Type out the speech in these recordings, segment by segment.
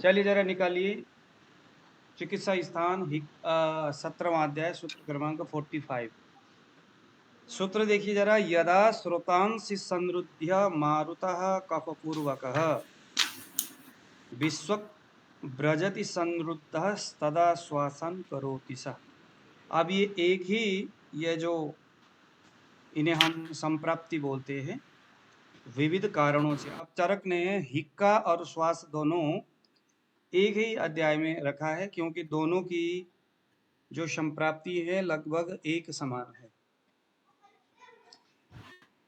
चलिए जरा निकालिए चिकित्सा स्थान 17वां अध्याय सूत्र क्रमांक 45। सूत्र देखिए जरा, यदा श्रोतांसि संरुध्य मारुतः कफपूर्वकः विश्व ब्रजति संरुद्धः तदा श्वासन करोति सः। अब ये एक ही, ये जो इन्हें हम संप्राप्ति बोलते हैं, विविध कारणों से। अब चरक ने हिक्का और श्वास दोनों एक ही अध्याय में रखा है, क्योंकि दोनों की जो संप्राप्ति है लगभग एक समान है।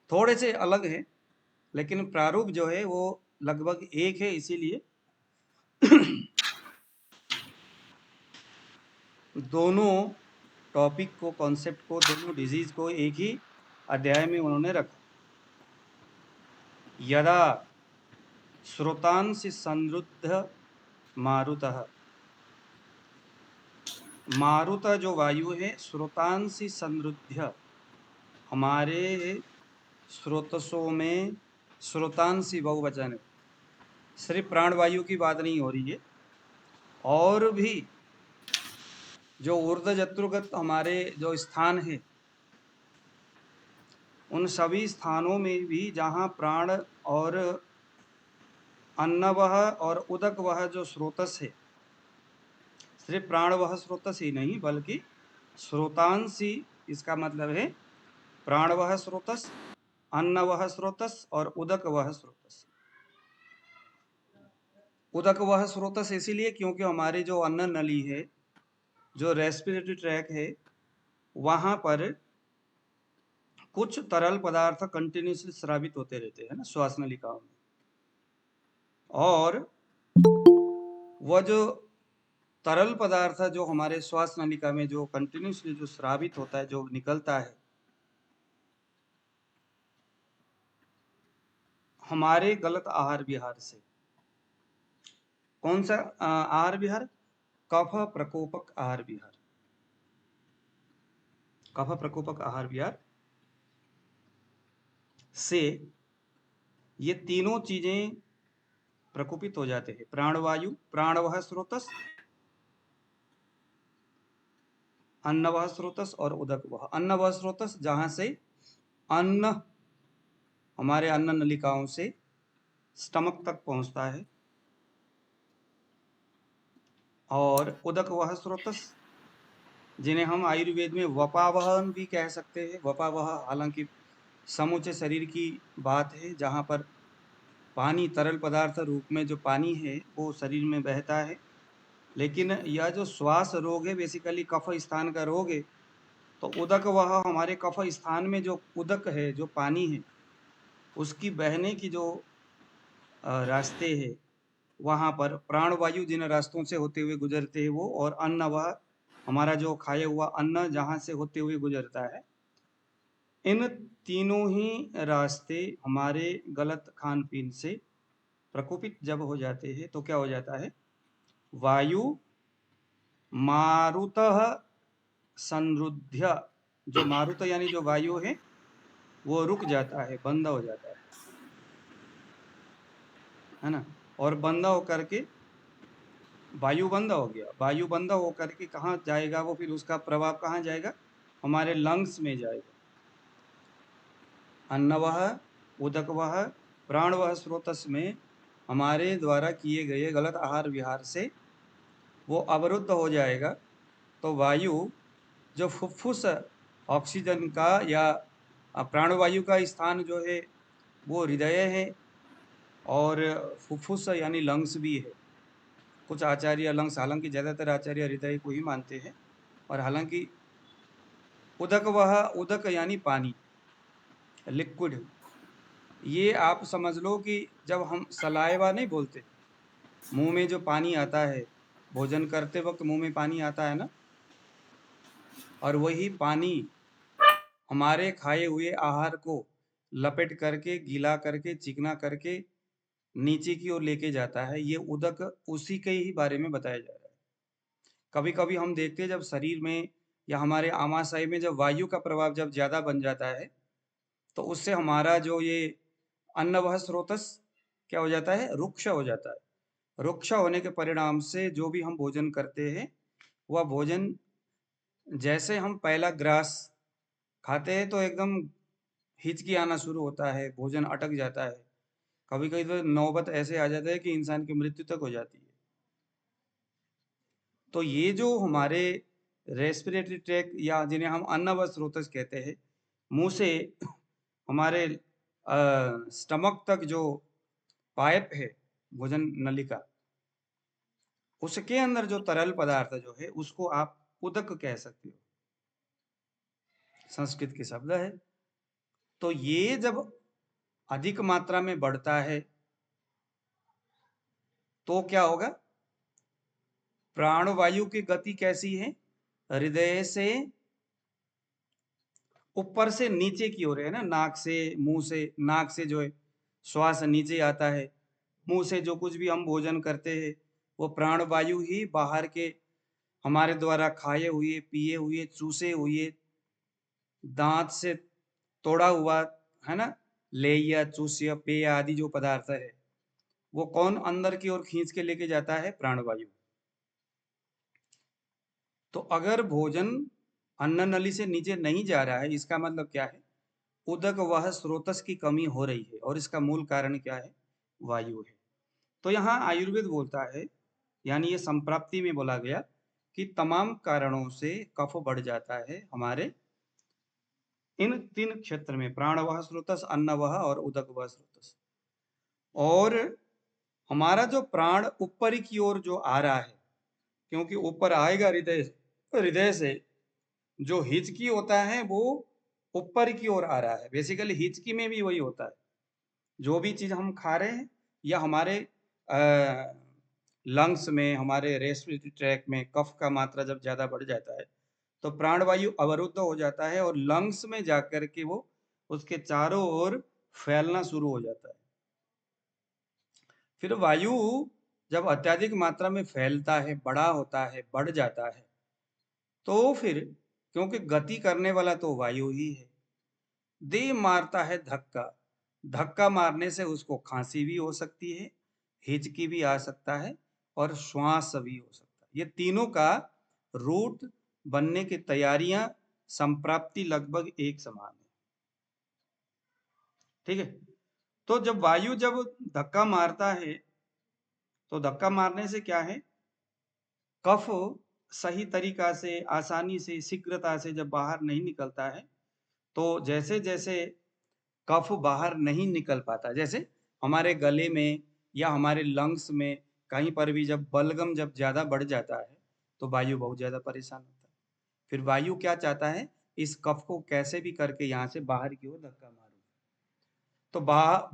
थोड़े से अलग है, लेकिन प्रारूप जो है वो लगभग एक है, इसीलिए दोनों टॉपिक को, कॉन्सेप्ट को, दोनों डिजीज को एक ही अध्याय में उन्होंने रखा। यदा श्रोतांसि संरुद्ध मारुतः, मारुत जो वायु है, श्रोतांसि संरुद्ध, हमारे स्रोतसों में, श्रोतांसि बहुवचन है, सिर्फ प्राणवायु की बात नहीं हो रही है, और भी जो ऊर्ध्व जत्रुगत हमारे जो स्थान है, उन सभी स्थानों में भी जहाँ प्राण और अन्नवह और उदक वह जो स्रोतस है, सिर्फ प्राण वह स्रोतस ही नहीं बल्कि स्रोतांसी, इसका मतलब है प्राण वह स्रोतस, अन्न वह स्रोतस और उदक वह स्रोतस। उदक वह स्रोतस इसीलिए क्योंकि हमारी जो अन्न नली है, जो रेस्पिरेटरी ट्रैक है, वहां पर कुछ तरल पदार्थ कंटिन्यूसली स्रावित होते रहते हैं ना, श्वास नलिकाओं में, और वह जो तरल पदार्थ जो हमारे श्वास नलिका में जो कंटिन्यूसली जो स्रावित होता है, जो निकलता है, हमारे गलत आहार विहार से। कौन सा आहार विहार? कफ प्रकोपक आहार विहार। कफ प्रकोपक आहार विहार से ये तीनों चीजें प्रकोपित हो जाते हैं। प्राणवायु, प्राणवह स्रोतस, अन्नवह स्रोतस और उदक वह। अन्नवह स्रोतस जहां से अन्न हमारे अन्न नलिकाओं से स्टमक तक पहुंचता है, और उदक वह स्रोतस जिन्हें हम आयुर्वेद में वपावहन भी कह सकते हैं। वपावह हालांकि समूचे शरीर की बात है, जहाँ पर पानी, तरल पदार्थ रूप में जो पानी है वो शरीर में बहता है, लेकिन यह जो श्वास रोग है बेसिकली कफ स्थान का रोग है। तो उदक वह हमारे कफ स्थान में जो उदक है, जो पानी है, उसकी बहने की जो रास्ते है, वहाँ पर प्राणवायु जिन रास्तों से होते हुए गुजरते हैं वो, और अन्न वह हमारा जो खाया हुआ अन्न जहाँ से होते हुए गुजरता है, इन तीनों ही रास्ते हमारे गलत खान पीन से प्रकोपित जब हो जाते हैं तो क्या हो जाता है? वायु मारुतः संरुध्य, जो मारुत यानी जो वायु है वो रुक जाता है, बंद हो जाता है ना। और बंद होकर के, वायु बंद हो गया, वायु बंद होकर के कहाँ जाएगा वो? फिर उसका प्रभाव कहाँ जाएगा? हमारे लंग्स में जाएगा। अन्नवह, उदकवह, प्राणवह स्रोतस में हमारे द्वारा किए गए गलत आहार विहार से वो अवरुद्ध हो जाएगा। तो वायु जो फुफ्फुस ऑक्सीजन का या प्राणवायु का स्थान जो है वो हृदय है, और फुफ्फुस यानी लंग्स भी है। कुछ आचार्य लंग्स, हालांकि ज्यादातर आचार्य हृदय को ही मानते हैं, और हालांकि उदक वह, उदक यानी पानी, लिक्विड। ये आप समझ लो कि जब हम सलाइवा नहीं बोलते, मुंह में जो पानी आता है, भोजन करते वक्त मुंह में पानी आता है ना, और वही पानी हमारे खाए हुए आहार को लपेट करके, गीला करके, चिकना करके नीचे की ओर लेके जाता है। ये उदक उसी के ही बारे में बताया जा रहा है। कभी कभी हम देखते हैं जब शरीर में या हमारे आमाशय में जब वायु का प्रभाव जब ज्यादा बन जाता है, तो उससे हमारा जो ये अन्नवह स्रोतस क्या हो जाता है? रुक्ष हो जाता है। रुक्ष होने के परिणाम से जो भी हम भोजन करते हैं, वह भोजन जैसे हम पहला ग्रास खाते हैं तो एकदम हिचकी आना शुरू होता है, भोजन अटक जाता है। कभी कभी तो नौबत ऐसे आ जाता है कि इंसान की मृत्यु तक हो जाती है। तो ये जो हमारे रेस्पिरेटरी ट्रैक या जिन्हें हम अन्न व स्रोतस कहते हैं, मुंह से हमारे स्टमक तक जो पाइप है, भोजन नलिका, उसके अंदर जो तरल पदार्थ जो है उसको आप उदक कह सकते हो, संस्कृत के शब्द है। तो ये जब अधिक मात्रा में बढ़ता है तो क्या होगा? प्राणवायु की गति कैसी है? हृदय से ऊपर से नीचे की ओर है ना, नाक से, मुंह से, नाक से जो है श्वास नीचे आता है, मुंह से जो कुछ भी हम भोजन करते हैं वो प्राणवायु ही बाहर के हमारे द्वारा खाए हुए, पिए हुए, चूसे हुए, दांत से तोड़ा हुआ, है ना, लेया, चूस्य, पेय आदि जो पदार्थ है वो कौन अंदर की ओर खींच के लेके जाता है? प्राणवायु। तो अगर भोजन अन्न नली से नीचे नहीं जा रहा है, इसका मतलब क्या है? उदक वह स्रोतस की कमी हो रही है, और इसका मूल कारण क्या है? वायु है। तो यहाँ आयुर्वेद बोलता है, यानी ये संप्राप्ति में बोला गया कि तमाम कारणों से कफ बढ़ जाता है हमारे इन तीन क्षेत्र में, प्राण वह स्रोतस, अन्न वह और उदक वह स्रोतस। और हमारा जो प्राण ऊपर की ओर जो आ रहा है, क्योंकि ऊपर आएगा हृदय, हृदय से जो हिचकी होता है वो ऊपर की ओर आ रहा है। बेसिकली हिचकी में भी वही होता है, जो भी चीज हम खा रहे हैं या हमारे लंग्स में, हमारे रेस्पिरेटरी ट्रैक में कफ का मात्रा जब ज्यादा बढ़ जाता है तो प्राणवायु अवरुद्ध हो जाता है और लंग्स में जाकर के वो उसके चारों ओर फैलना शुरू हो जाता है। फिर वायु जब अत्यधिक मात्रा में फैलता है, बड़ा होता है, बढ़ जाता है, तो फिर क्योंकि गति करने वाला तो वायु ही है, दे मारता है धक्का। धक्का मारने से उसको खांसी भी हो सकती है, हिचकी भी आ सकता है और श्वास भी हो सकता है। ये तीनों का रूट बनने की तैयारियां, संप्राप्ति लगभग एक समान है। ठीक है। तो जब वायु जब धक्का मारता है तो धक्का मारने से क्या है? कफ सही तरीका से, आसानी से, शीघ्रता से जब बाहर नहीं निकलता है, तो जैसे जैसे कफ बाहर नहीं निकल पाता, जैसे हमारे गले में या हमारे लंग्स में कहीं पर भी जब बलगम जब ज्यादा बढ़ जाता है तो वायु बहुत ज्यादा परेशान होता है। फिर वायु क्या चाहता है? इस कफ को कैसे भी करके यहाँ से बाहर की ओर धक्का मारो। तो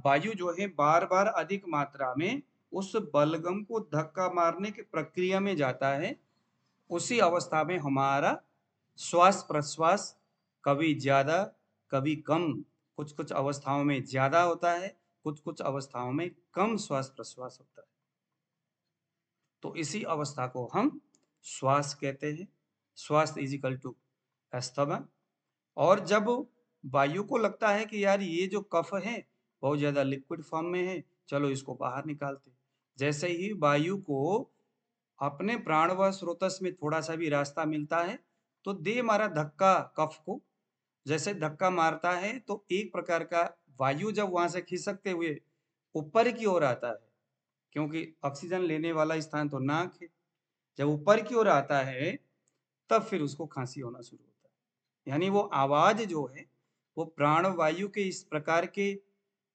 वायु जो है बार बार अधिक मात्रा में उस बलगम को धक्का मारने की प्रक्रिया में जाता है। उसी अवस्था में हमारा श्वास प्रश्वास कभी ज्यादा, कभी कम, कुछ कुछ अवस्थाओं में ज्यादा होता है, कुछ कुछ अवस्थाओं में कम श्वास प्रश्वास होता है। तो इसी अवस्था को हम श्वास कहते हैं। श्वास इज इक्वल टू अस्थमा। और जब वायु को लगता है कि यार ये जो कफ है बहुत ज्यादा लिक्विड फॉर्म में है, चलो इसको बाहर निकालते, जैसे ही वायु को अपने प्राण व स्रोतस में थोड़ा सा भी रास्ता मिलता है तो दे मारा धक्का, कफ को जैसे धक्का मारता है तो एक प्रकार का वायु जब वहां से खिसकते हुए ऊपर की ओर आता है, क्योंकि ऑक्सीजन लेने वाला स्थान तो नाक है, जब ऊपर की ओर आता है तब फिर उसको खांसी होना शुरू होता है। यानी वो आवाज जो है वो प्राण वायु के इस प्रकार के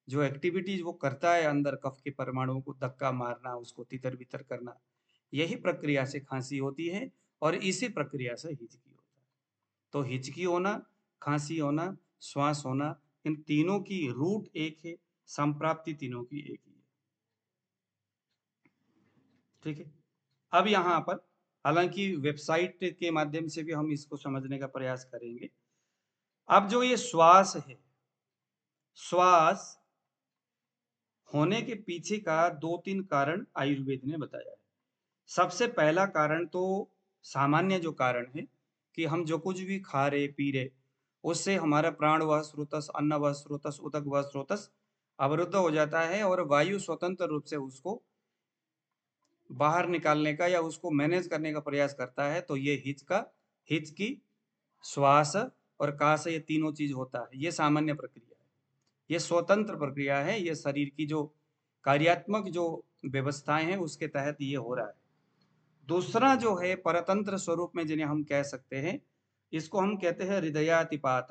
जो एक्टिविटीज वो करता है, अंदर कफ के परमाणुओं को धक्का मारना, उसको तितर बितर करना, यही प्रक्रिया से खांसी होती है और इसी प्रक्रिया से हिचकी होता है। तो हिचकी होना, खांसी होना, श्वास होना, इन तीनों की रूट एक है, संप्राप्ति तीनों की एक ही है। ठीक है। अब यहाँ पर हालांकि वेबसाइट के माध्यम से भी हम इसको समझने का प्रयास करेंगे। अब जो ये श्वास है, श्वास होने के पीछे का दो तीन कारण आयुर्वेद ने बताया है। सबसे पहला कारण तो सामान्य जो कारण है कि हम जो कुछ भी खा रहे पी रहे उससे हमारा प्राण वह स्रोतस, अन्न वह स्रोतस, उदक वह स्रोतस अवरुद्ध हो जाता है और वायु स्वतंत्र रूप से उसको बाहर निकालने का या उसको मैनेज करने का प्रयास करता है, तो ये हिच की, श्वास और कास, ये तीनों चीज होता है। ये सामान्य प्रक्रिया है, ये स्वतंत्र प्रक्रिया है, ये शरीर की जो कार्यात्मक जो व्यवस्थाएं हैं उसके तहत ये हो रहा है। दूसरा जो है परतंत्र स्वरूप में जिन्हें हम कह सकते हैं, इसको हम कहते हैं हृदयातिपात,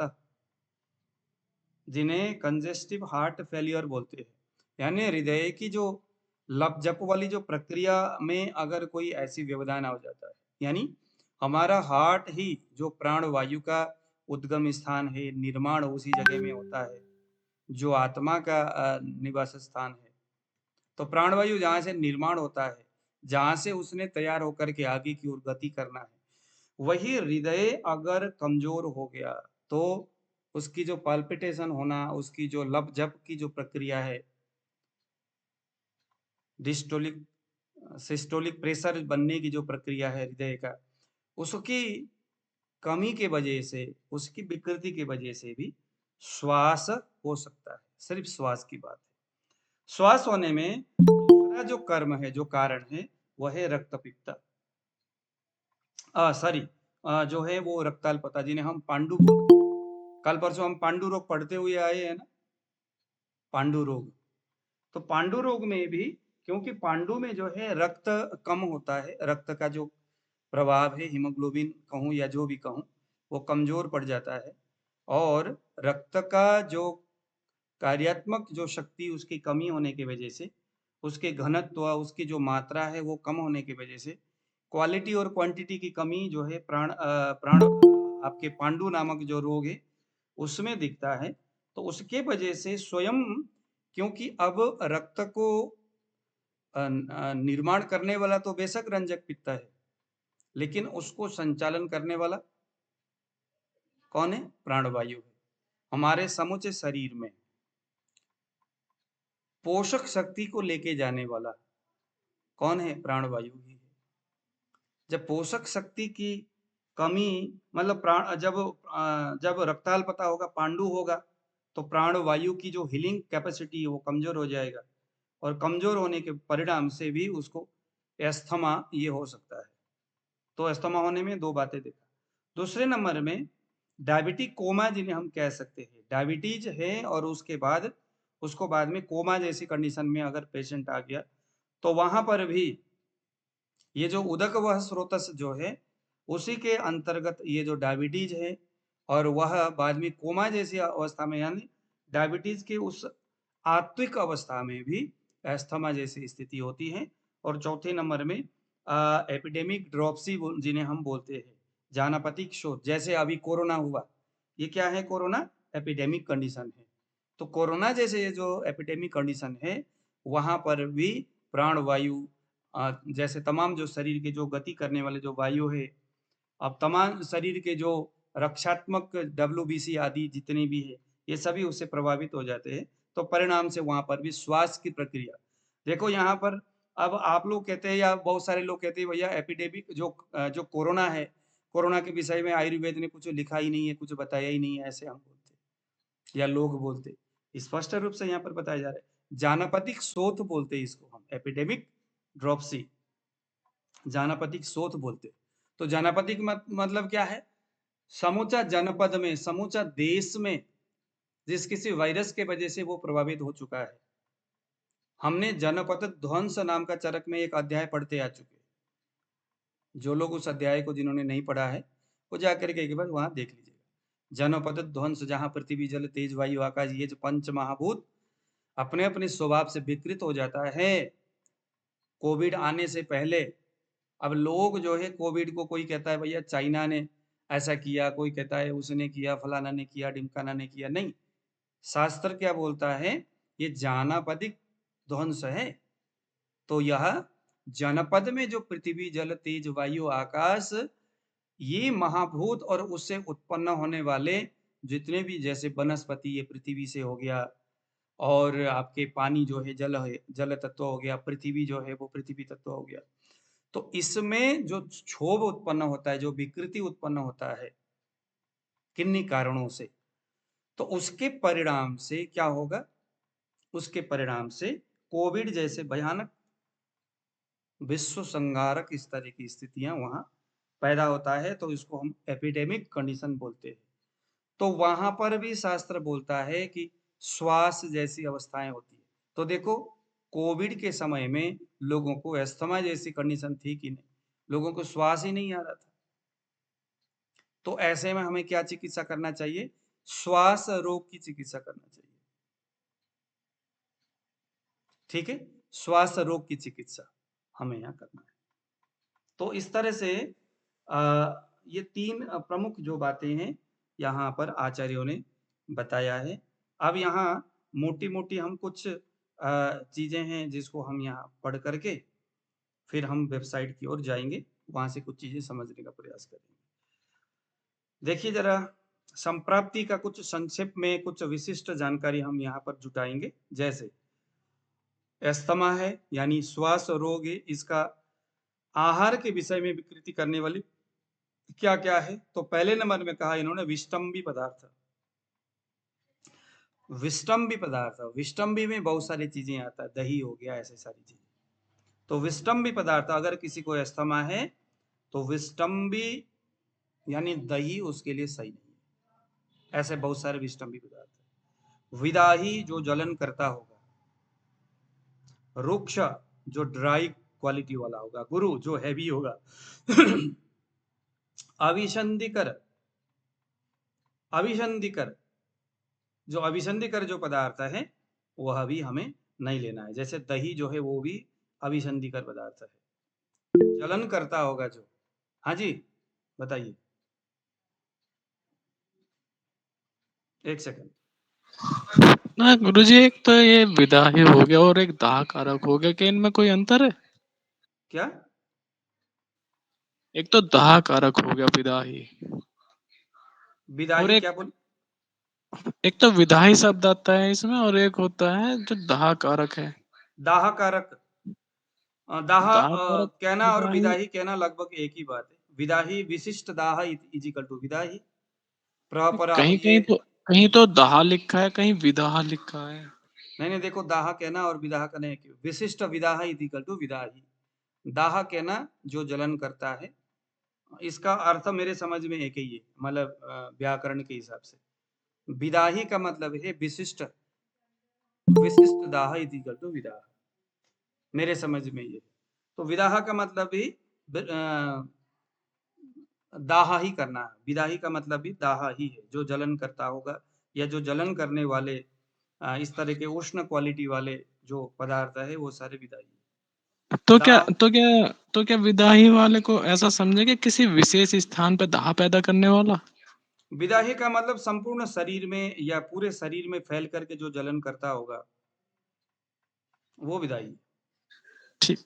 जिन्हें कंजेस्टिव हार्ट फेलियर बोलते हैं। यानी हृदय की जो लप जप वाली जो प्रक्रिया में अगर कोई ऐसी व्यवधान आ जाता है, यानी हमारा हार्ट ही जो प्राण वायु का उद्गम स्थान है, निर्माण उसी जगह में होता है, जो आत्मा का निवास स्थान है। तो प्राणवायु जहाँ से निर्माण होता है, जहाँ से उसने तैयार होकर के आगे की ओर गति करना है, वही हृदय अगर कमजोर हो गया तो उसकी जो पाल्पिटेशन होना, उसकी जो लप जप की जो प्रक्रिया है, डिस्टोलिक सिस्टोलिक प्रेशर बनने की जो प्रक्रिया है हृदय का, उसकी कमी के वजह से, उसकी विकृति की वजह से भी श्वास हो सकता है। सिर्फ श्वास की बात है। श्वास होने में दूसरा जो कर्म है, जो कारण है, वह है रक्तपित्त, सॉरी, जो है वो रक्ताल्पता, जिन्हें हम पांडु बोलते हैं। कल परसों हम पांडु रोग पढ़ते हुए आए हैं ना, पांडु रोग। तो पांडु रोग में भी, क्योंकि पांडु में जो है रक्त कम होता है, रक्त का जो प्रभाव है, हीमोग्लोबिन कहूँ या जो भी कहूँ, वो कमजोर पड़ जाता है। और रक्त का जो कार्यात्मक जो शक्ति उसकी कमी होने की वजह से, उसके घनत्व, उसकी जो मात्रा है वो कम होने की वजह से, क्वालिटी और क्वांटिटी की कमी जो है प्राण आपके पांडु नामक जो रोग है उसमें दिखता है। तो उसके वजह से स्वयं, क्योंकि अब रक्त को निर्माण करने वाला तो बेशक रंजक पित्त है, लेकिन उसको संचालन करने वाला कौन है? प्राणवायु है। हमारे समूचे शरीर में पोषक शक्ति को लेके जाने वाला कौन है? प्राणवायु ही है। जब पोषक शक्ति की कमी, मतलब प्राण जब रक्ताल्पता होगा, पांडु होगा, तो प्राणवायु की जो हीलिंग कैपेसिटी है वो कमजोर हो जाएगा, और कमजोर होने के परिणाम से भी उसको एस्थमा ये हो सकता है। तो एस्थमा होने में दो बातें देखा। दूसरे नंबर में डायबिटिक कोमा, जिन्हें हम कह सकते हैं, डायबिटीज है और उसके बाद उसको बाद में कोमा जैसी कंडीशन में अगर पेशेंट आ गया, तो वहां पर भी ये जो उदक वह स्रोतस जो है, उसी के अंतर्गत ये जो डायबिटीज है, और वह बाद में कोमा जैसी अवस्था में, यानी डायबिटीज के उस आत्विक अवस्था में भी अस्थमा जैसी स्थिति होती है। और चौथे नंबर में एपिडेमिक ड्रॉपसी जिन्हें हम बोलते हैं, जानापतिक शोथ, जैसे अभी कोरोना हुआ, ये क्या है? कोरोना एपिडेमिक कंडीशन है। तो कोरोना जैसे ये जो एपिडेमिक कंडीशन है, वहां पर भी प्राणवायु, जैसे तमाम जो शरीर के जो गति करने वाले जो वायु है, अब तमाम शरीर के जो रक्षात्मक WBC आदि जितने भी है, ये सभी उससे प्रभावित हो जाते हैं। तो परिणाम से वहां पर भी श्वास की प्रक्रिया, देखो यहाँ पर, अब आप लोग कहते हैं या बहुत सारे लोग कहते हैं भैया एपिडेमिक जो कोरोना है, कोरोना के विषय में आयुर्वेद ने कुछ लिखा ही नहीं है, कुछ बताया ही नहीं है, ऐसे हम बोलते हैं या लोग बोलते हैं। स्पष्ट रूप से यहाँ पर बताया जा रहा है, जानापतिक शोथ बोलते हैं इसको हम, एपिडेमिक ड्रॉपसी, जानापतिक शोथ बोलते हैं। तो जानापतिक मतलब क्या है? समूचा जनपद में, समूचा देश में जिस किसी वायरस के वजह से वो प्रभावित हो चुका है। हमने जनपद ध्वंस नाम का चरक में एक अध्याय पढ़ते आ चुके हैं। जो लोग उस अध्याय को जिन्होंने नहीं पढ़ा है, वो जाकर के एक बार वहां देख लीजिएगा। जनपद ध्वंस, जहां पृथ्वी जल तेज वायु आकाश, ये जो पंच महाभूत अपने अपने स्वभाव से विकृत हो जाता है कोविड आने से पहले। अब लोग जो है कोविड को, कोई कहता है भैया चाइना ने ऐसा किया, कोई कहता है उसने किया, फलाना ने किया, ढिमकाना ने किया, नहीं। शास्त्र क्या बोलता है? ये जानापदिक ध्वंस है। तो यह जनपद में जो पृथ्वी जल तेज वायु आकाश, ये महाभूत और उससे उत्पन्न होने वाले जितने भी, जैसे वनस्पति ये पृथ्वी से हो गया, और आपके पानी जो है जल तत्व हो गया, पृथ्वी जो है वो पृथ्वी तत्व हो गया। तो इसमें जो क्षोभ उत्पन्न होता है, जो विकृति उत्पन्न होता है किन्हीं कारणों से, तो उसके परिणाम से क्या होगा? उसके परिणाम से कोविड जैसे भयानक विश्व संहारक इस तरह की स्थितियां वहां पैदा होता है, तो इसको हम एपिडेमिक कंडीशन बोलते हैं। तो वहां पर भी शास्त्र बोलता है कि श्वास जैसी अवस्थाएं होती है। तो देखो, कोविड के समय में लोगों को अस्थमा जैसी कंडीशन थी कि नहीं, लोगों को श्वास ही नहीं आ रहा था। तो ऐसे में हमें क्या चिकित्सा करना चाहिए? श्वास रोग की चिकित्सा करना चाहिए। ठीक है, श्वास रोग की चिकित्सा हमें यहाँ करना है। तो इस तरह से ये तीन प्रमुख जो बातें हैं यहाँ पर आचार्यों ने बताया है। अब यहाँ मोटी मोटी हम कुछ चीजें हैं जिसको हम यहाँ पढ़ करके फिर हम वेबसाइट की ओर जाएंगे, वहां से कुछ चीजें समझने का प्रयास करेंगे। देखिए जरा, संप्राप्ति का कुछ संक्षेप में कुछ विशिष्ट जानकारी हम यहाँ पर जुटाएंगे। जैसे अस्थमा है यानी श्वास रोग है, इसका आहार के विषय में विकृति करने वाली क्या क्या है? तो पहले नंबर में कहा इन्होंने विष्टम्भी पदार्थ। विष्टम्भी पदार्थ, विष्टम्भी में बहुत सारी चीजें आता है, दही हो गया, ऐसे सारी चीजें। तो विष्टम्भी पदार्थ, अगर किसी को अस्थमा है तो विष्टम्भी यानी दही उसके लिए सही नहीं है। ऐसे बहुत सारे विष्टम्भी पदार्थ है। विदाही जो जलन करता होगा, रुक्ष जो ड्राई क्वालिटी वाला होगा, गुरु जो हैवी होगा, अभिसंधिकर, अभिसंधिकर जो अभिसंधिकर जो पदार्थ है वह भी हमें नहीं लेना है। जैसे दही जो है वो भी अभिसंधिकर पदार्थ है। जलन करता होगा जो, हाँ जी बताइए, एक सेकंड। ना गुरुजी, एक तो ये विदाही हो गया और एक दाह कारक हो गया, क्या इनमें कोई अंतर है? क्या? एक तो दाह कारक हो गया विदाही, और विदाही क्या बोल? एक तो विदाही शब्द आता है इसमें, और एक होता है जो दाह कारक है। दाह कारक, दाह दाह कारक कहना और विदाही, विदाही कहना लगभग एक ही बात है। विदाही विशिष्ट दाह इजिकल टू विदाही, प्रॉपर आप कहीं ये, कहीं तो दाह लिखा है, कहीं विदाह लिखा है। नहीं नहीं, देखो दाह कहना और विदाह कहना एक ही। विशिष्ट विदाह इजिकल टू विदाही। दाह कहना जो जलन करता है, इसका अर्थ मेरे समझ में एक ही है, मतलब व्याकरण के हिसाब से। विदाही का मतलब है विशिष्ट, विशिष्ट दाह इजिकल टू विदाह, मेरे समझ में ये। तो विदाह का मतलब भी दाह ही करना है। विदाही का मतलब भी दाह ही है, जो जलन करता होगा या जो जलन करने वाले इस तरह के उष्ण क्वालिटी वाले जो पदार्थ है वो सारे विदाही है। तो क्या दाह, तो क्या तो क्या विदाही वाले को ऐसा समझे कि किसी विशेष स्थान पे दाह पैदा करने वाला? विदाही का मतलब संपूर्ण शरीर में या पूरे शरीर में फैल करके जो जलन करता होगा वो विदाही। ठीक।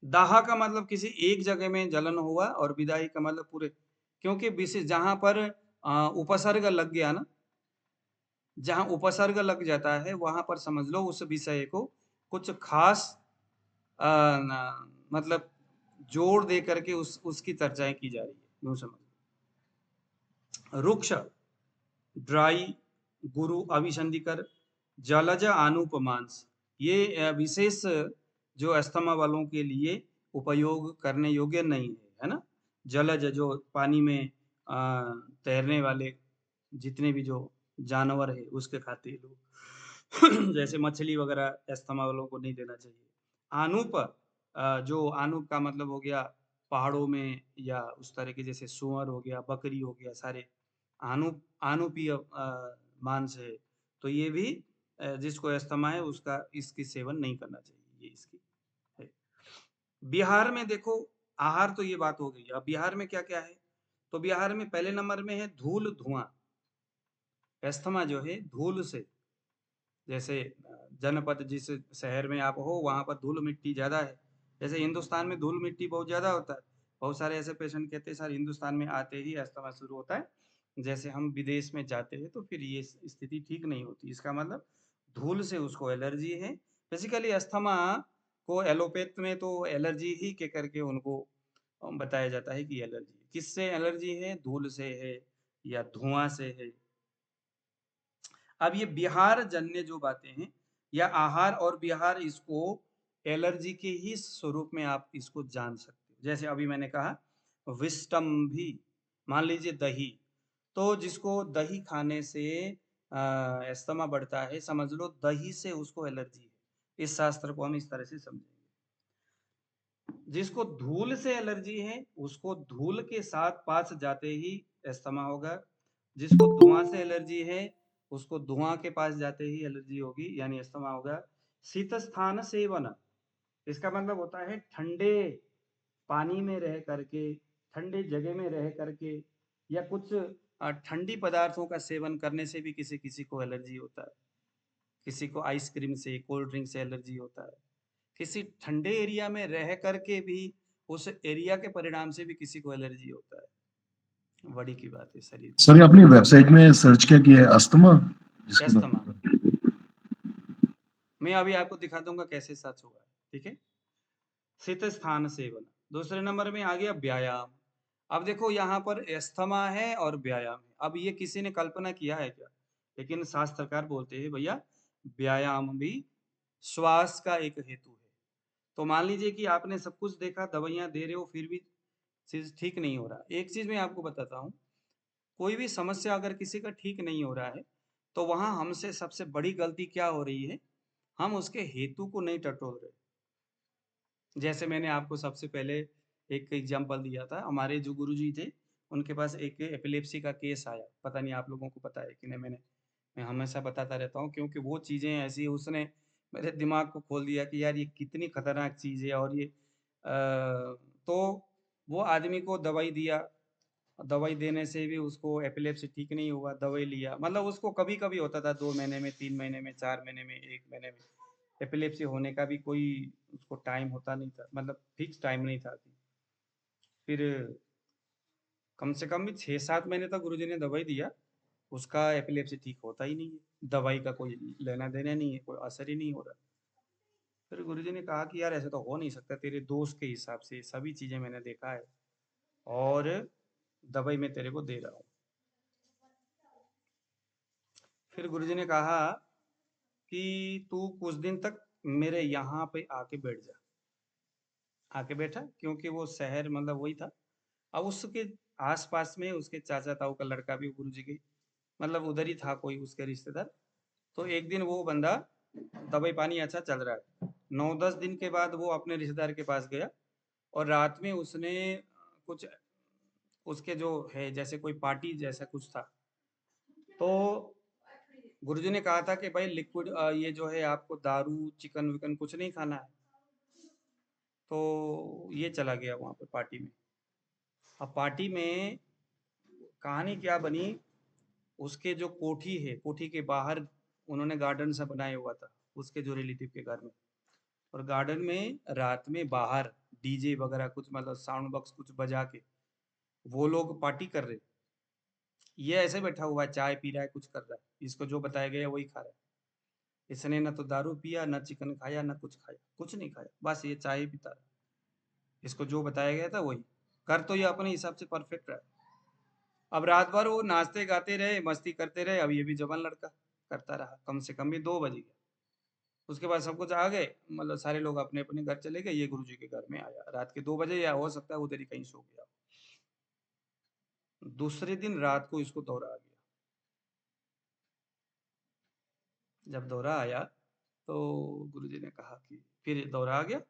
दाह का मतलब किसी एक जगह में जलन हुआ, और विदाही का मतलब पूरे, क्योंकि विशेष जहां पर उपसर्ग लग गया ना, जहां उपसर्ग लग जाता है वहां पर समझ लो उस विषय को कुछ खास मतलब जोर दे करके उसकी चर्चाएं की जा रही है, यूं समझ। रुक्ष ड्राई, गुरु अभिसंधिकर, जलज आनुपमांस, ये विशेष जो अस्थमा वालों के लिए उपयोग करने योग्य नहीं है, है ना। जलज जो पानी में तैरने वाले जितने भी जो जानवर है उसके खाते हैं लोग, जैसे मछली वगैरह अस्थमा वालों को नहीं देना चाहिए। आनुप, जो आनुप का मतलब हो गया पहाड़ों में या उस तरह के, जैसे सुअर हो गया, बकरी हो गया, सारे आनुपीय मांस है। तो ये भी जिसको अस्थमा है उसका इसकी सेवन नहीं करना चाहिए, ये इसकी है। बिहार में देखो, आहार तो ये बात हो गई। अब बिहार में क्या क्या है? तो बिहार में पहले नंबर में है धूल धुआं। अस्थमा जो है धूल से, जैसे जनपद जिस शहर में आप हो वहां पर धूल मिट्टी ज्यादा है। जैसे हिंदुस्तान में धूल मिट्टी बहुत ज्यादा होता है। बहुत सारे ऐसे पेशेंट कहते हैं सर हिंदुस्तान में आते ही अस्थमा शुरू होता है, जैसे हम विदेश में जाते हैं तो फिर ये स्थिति ठीक नहीं होती। इसका मतलब धूल से उसको एलर्जी है। बेसिकली अस्थमा को एलोपैथ में तो एलर्जी ही के करके उनको बताया जाता है कि एलर्जी किससे एलर्जी है, धूल से है या धुआं से है। अब ये बिहार जन्य जो बातें हैं या आहार और बिहार, इसको एलर्जी के ही स्वरूप में आप इसको जान सकते हो। जैसे अभी मैंने कहा विष्टम्भी, मान लीजिए दही, तो जिसको दही खाने से अस्थमा बढ़ता है, समझ लो दही से उसको एलर्जी है। इस शास्त्र को हम इस तरह से समझेंगे। जिसको धूल से एलर्जी है उसको धूल के साथ पास जाते ही अस्थमा होगा। जिसको धुआं से एलर्जी है उसको धुआं के पास जाते ही एलर्जी होगी, यानी अस्थमा होगा। शीत स्थान सेवन, इसका मतलब होता है ठंडे पानी में रह करके, ठंडे जगह में रह करके, या कुछ ठंडी पदार्थों का सेवन करने से भी किसी किसी को एलर्जी होता है। किसी को आइसक्रीम से, कोल्ड ड्रिंक से एलर्जी होता है। किसी ठंडे एरिया में रह करके भी उस एरिया के परिणाम से भी किसी को एलर्जी होता है। बड़ी की बात है शरीर में। सर ये अपनी वेबसाइट में सर्च क्या किया है, अस्थमा जिसकी बात अस्थमा, कर रहे हैं? मैं अभी आपको दिखा दूंगा कैसे सच होगा, ठीक है। शीत स्थान सेवन। दूसरे नंबर में आ गया व्यायाम। अब देखो यहाँ पर अस्थमा है और व्यायाम है। अब ये किसी ने कल्पना किया है क्या? लेकिन शास्त्रकार बोलते हैं भैया व्यायाम भी श्वास का एक हेतु है। तो मान लीजिए कि आपने सब कुछ देखा, दवाइयां दे रहे हो, फिर भी चीज ठीक नहीं हो रहा। एक चीज मैं आपको बताता हूँ, कोई भी समस्या अगर किसी का ठीक नहीं हो रहा है तो वहां हमसे सबसे बड़ी गलती क्या हो रही है, हम उसके हेतु को नहीं टटोल रहे। जैसे मैंने आपको सबसे पहले एक एग्जांपल दिया था, हमारे जो गुरुजी थे उनके पास एक एपिलेप्सी का केस आया। पता नहीं आप लोगों को पता है कि नहीं, मैं हमेशा बताता रहता हूँ क्योंकि वो चीज़ें ऐसी उसने मेरे दिमाग को खोल दिया कि यार ये कितनी खतरनाक चीज़ है। और ये तो वो आदमी को दवाई दिया, दवाई देने से भी उसको एपिलेप्सी ठीक नहीं हुआ। दवाई लिया, मतलब उसको कभी कभी होता था, 2 महीने में, 3 महीने में, 4 महीने में, 1 महीने में। एपिलेप्सी होने का भी कोई उसको टाइम होता नहीं था, मतलब फिक्स टाइम नहीं था। फिर कम से कम भी 6-7 महीने तक गुरुजी ने दवाई दिया, उसका एपिलेप्सी ठीक होता ही नहीं है। दवाई का कोई लेना देना नहीं है, कोई असर ही नहीं हो रहा। फिर गुरुजी ने कहा कि यार ऐसे तो हो नहीं सकता, तेरे दोस्त के हिसाब से सभी चीज़ें मैंने देखा है और दवाई मैं तेरे को दे रहा हूँ। फिर गुरुजी ने कहा कि तू कुछ दिन तक मेरे यहाँ पे आके बैठ जा। आके बैठा, क्योंकि वो शहर मतलब वही था। अब उसके आसपास में उसके चाचा ताऊ का लड़का भी गुरुजी के मतलब उधर ही था, कोई उसके रिश्तेदार। तो एक दिन वो बंदा, दवाई पानी अच्छा चल रहा है, 9-10 दिन के बाद वो अपने रिश्तेदार के पास गया और रात में उसने कुछ, उसके जो है जैसे कोई पार्टी जैसा कुछ था। तो गुरुजी ने कहा था कि भाई लिक्विड ये जो है आपको दारू चिकन विकन कुछ नहीं खाना है। तो ये चला गया वहाँ पर पार्टी में। अब पार्टी में कहानी क्या बनी, उसके जो कोठी है, कोठी के बाहर उन्होंने गार्डन सा बनाया हुआ था उसके जो रिलेटिव के घर में। और गार्डन में रात में बाहर डीजे वगैरह कुछ, मतलब साउंड बॉक्स कुछ बजा के वो लोग पार्टी कर रहे। ये ऐसे बैठा हुआ है, चाय पी रहा है, कुछ कर रहा है, इसको जो बताया गया वही खा रहा है। इसने न तो दारू पिया, न चिकन खाया, न कुछ खाया, कुछ नहीं खाया, बस ये चाय ही पीता रहा। इसको जो बताया गया था वही कर, तो ये अपने हिसाब से परफेक्ट रहा। अब रात भर वो नाचते गाते रहे, मस्ती करते रहे। अब ये भी जवान लड़का करता रहा, कम से कम भी 2 बज गया। उसके बाद सब कुछ आ गए, मतलब सारे लोग अपने अपने घर चले गए। ये गुरुजी के घर में आया रात के 2 बजे, या हो सकता है उधर ही कहीं सो गया। दूसरे दिन रात को इसको दौरा आ गया। जब दौरा आया तो गुरुजी ने कहा कि फिर दौरा आ गया।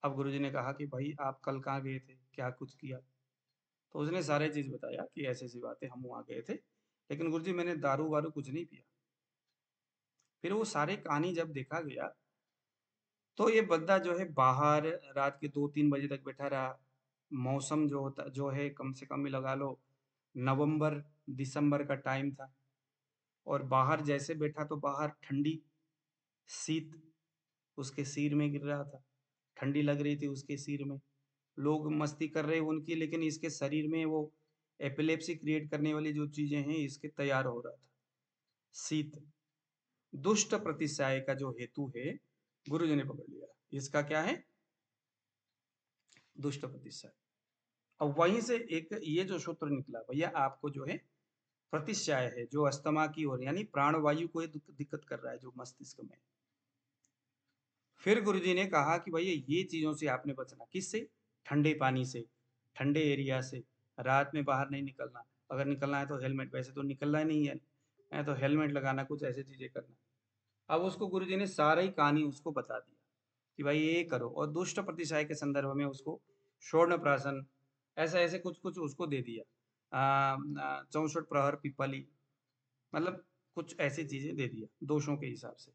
अब गुरुजी ने कहा कि भाई आप कल कहाँ गए थे, क्या कुछ किया? तो उसने सारी चीज बताया कि ऐसी ऐसी बातें, हम वहाँ गए थे, लेकिन गुरुजी मैंने दारू वारू कुछ नहीं पिया। फिर वो सारी कहानी जब देखा गया तो ये बंदा जो है बाहर रात के 2-3 बजे तक बैठा रहा। मौसम जो होता जो है, कम से कम भी लगा लो नवंबर दिसंबर का टाइम था। और बाहर जैसे बैठा तो बाहर ठंडी शीत उसके सिर में गिर रहा था, ठंडी लग रही थी उसके सिर में। लोग मस्ती कर रहे उनकी, लेकिन इसके शरीर में वो एपिलेप्सी क्रिएट करने वाली जो चीजें हैं इसके तैयार हो रहा था। शीत दुष्ट प्रतिसाय का जो हेतु है, गुरुजी ने पकड़ लिया। इसका क्या है? दुष्ट प्रतिसाय। अब वहीं से एक ये जो सूत्र निकला भैया, आपको जो है प्रतिश्याय है जो अस्थमा की ओर, यानी प्राणवायु को ये दिक्कत कर रहा है जो मस्तिष्क में। फिर गुरुजी ने कहा कि भैया ये चीज़ों से आपने बचना, किससे? ठंडे पानी से, ठंडे एरिया से, रात में बाहर नहीं निकलना, अगर निकलना है तो हेलमेट, वैसे तो निकलना ही नहीं है तो हेलमेट लगाना, कुछ ऐसी चीज़ें करना। अब उसको गुरुजी ने सारा ही कहानी उसको बता दिया कि भाई ये करो, और दुष्ट प्रतिशय के संदर्भ में उसको शोर्ण प्राशन ऐसे ऐसे कुछ कुछ उसको दे दिया, 64 प्रहर पिपली, मतलब कुछ ऐसी चीजें दे दिया दोषों के हिसाब से।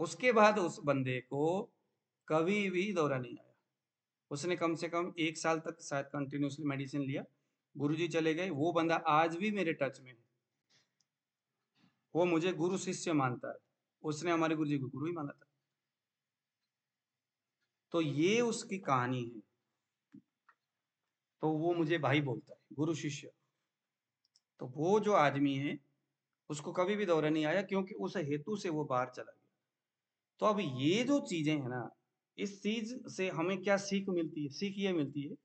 उसके बाद उस बंदे को कभी भी दौरा नहीं आया। उसने कम से कम 1 साल तक शायद कंटिन्यूसली मेडिसिन लिया। गुरुजी चले गए, वो बंदा आज भी मेरे टच में है, वो मुझे गुरु शिष्य मानता है, उसने हमारे गुरुजी को गुरु ही माना था। तो ये उसकी कहानी है, तो वो मुझे भाई बोलता है, गुरु शिष्य। तो वो जो आदमी है उसको कभी भी दौरा नहीं आया, क्योंकि उस हेतु से वो बाहर चला गया। तो अब ये जो चीजें हैं ना, इस चीज से हमें क्या सीख मिलती है? सीख ये मिलती है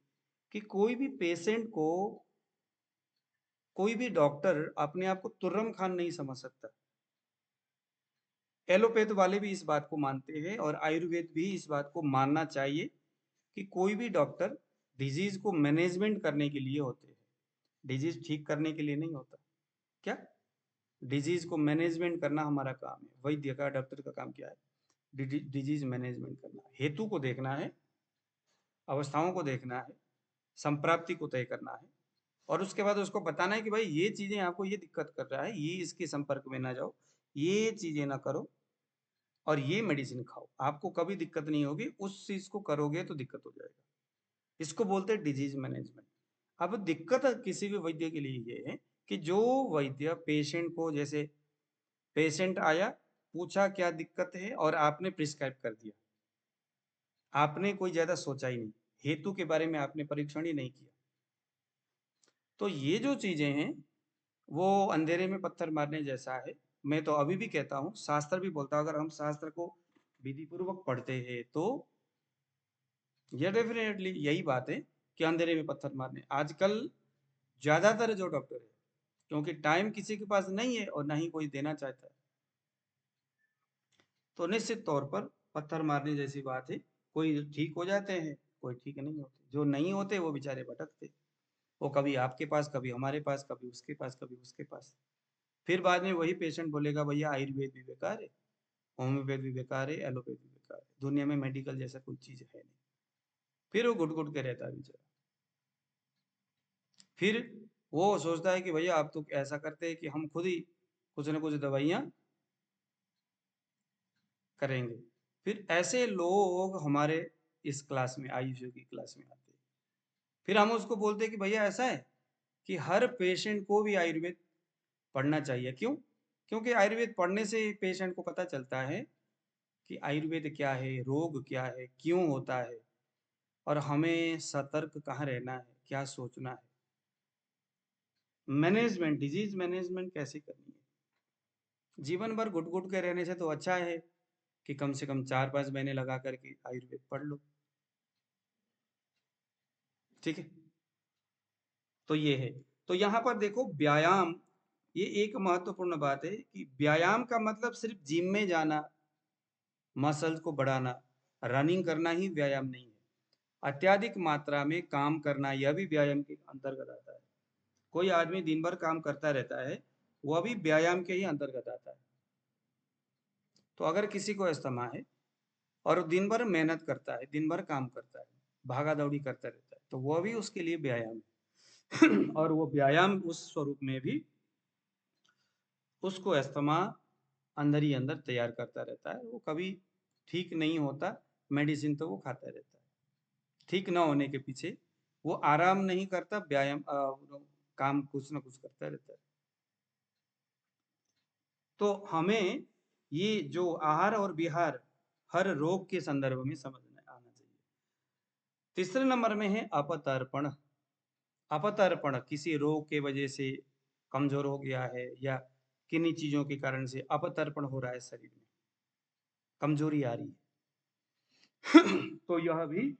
कि कोई भी पेशेंट को, कोई भी डॉक्टर अपने आप को तुर्रम खान नहीं समझ सकता। एलोपैथ वाले भी इस बात को मानते हैं और आयुर्वेद भी इस बात को मानना चाहिए कि कोई भी डॉक्टर डिजीज को मैनेजमेंट करने के लिए होते हैं, डिजीज ठीक करने के लिए नहीं होता। क्या? डिजीज को मैनेजमेंट करना हमारा काम है। वैद्य का, डॉक्टर का काम क्या है? डिजीज मैनेजमेंट करना, हेतु को देखना है, अवस्थाओं को देखना है, संप्राप्ति को तय करना है, और उसके बाद उसको बताना है कि भाई ये चीजें आपको ये दिक्कत कर रहा है, ये इसके संपर्क में ना जाओ, ये चीजें ना करो, और ये मेडिसिन खाओ, आपको कभी दिक्कत नहीं होगी। उस चीज को करोगे तो दिक्कत हो जाएगा। इसको बोलते हैं डिजीज मैनेजमेंट। अब दिक्कत किसी भी वैद्य के लिए ये है कि जो वैद्य पेशेंट को, जैसे पेशेंट आया, पूछा क्या दिक्कत है, और आपने प्रिस्क्राइब कर दिया, आपने कोई ज्यादा सोचा ही नहीं, हेतु के बारे में आपने परीक्षण ही नहीं किया। तो ये जो चीजें हैं वो अंधेरे में पत्थर मारने जैसा है। मैं तो अभी भी कहता हूँ, शास्त्र भी बोलता है, अगर हम शास्त्र को विधि पूर्वक पढ़ते हैं तो ये डेफिनेटली यही बात है कि अंधेरे में पत्थर मारने। आजकल ज्यादातर जो डॉक्टर है, क्योंकि टाइम किसी के पास नहीं है और ना ही कोई देना चाहता है, तो निश्चित तौर पर पत्थर मारने जैसी बात है। कोई ठीक हो जाते हैं, कोई ठीक नहीं होते, जो नहीं होते वो बेचारे भटकते, वो कभी आपके पास, कभी हमारे पास, कभी उसके पास, कभी उसके पास। फिर बाद में वही पेशेंट बोलेगा भैया आयुर्वेद भी बेकार है, होम्योपैथ भी बेकार है, एलोपैथ भी बेकार है, दुनिया में मेडिकल जैसा कोई चीज है नहीं। फिर वो घुट घुट के रहता है बेचारा। फिर वो सोचता है कि भैया आप तो ऐसा करते हैं कि हम खुद ही कुछ ना कुछ दवाइयाँ करेंगे। फिर ऐसे लोग हमारे इस क्लास में, आयुष की क्लास में आते हैं। फिर हम उसको बोलते हैं कि भैया ऐसा है कि हर पेशेंट को भी आयुर्वेद पढ़ना चाहिए। क्यों? क्योंकि आयुर्वेद पढ़ने से पेशेंट को पता चलता है कि आयुर्वेद क्या है, रोग क्या है, क्यों होता है, और हमें सतर्क कहाँ रहना है, क्या सोचना है, मैनेजमेंट, डिजीज मैनेजमेंट कैसे करनी है। जीवन भर घुट घुट के रहने से तो अच्छा है कि कम से कम 4-5 महीने लगा करके आयुर्वेद पढ़ लो। ठीक है, तो ये है। तो यहाँ पर देखो व्यायाम, ये एक महत्वपूर्ण बात है कि व्यायाम का मतलब सिर्फ जिम में जाना, मसल्स को बढ़ाना, रनिंग करना ही व्यायाम नहीं है। अत्यधिक मात्रा में काम करना यह भी व्यायाम के अंतर्गत आता है। कोई आदमी दिन भर काम करता रहता है, वह भी व्यायाम के ही अंतर्गत आता है। तो अगर किसी को अस्थमा है और दिन भर मेहनत करता है, दिन भर काम करता है, भागा दौड़ी करता रहता है, तो वह भी उसके लिए व्यायाम है। और वो व्यायाम उस स्वरूप में भी उसको अस्थमा अंदर ही अंदर तैयार करता रहता है। वो कभी ठीक नहीं होता, मेडिसिन तो वो खाता रहता है। ठीक ना होने के पीछे वो आराम नहीं करता, व्यायाम काम कुछ ना कुछ करता रहता है। तो हमें ये जो आहार और विहार हर रोग के संदर्भ में समझ में आना चाहिए। तीसरे नंबर में है अपतर्पण। अपतर्पण किसी रोग के वजह से कमजोर हो गया है या किन्हीं चीजों के कारण से अपतर्पण हो रहा है, शरीर में कमजोरी आ रही है, तो यह भी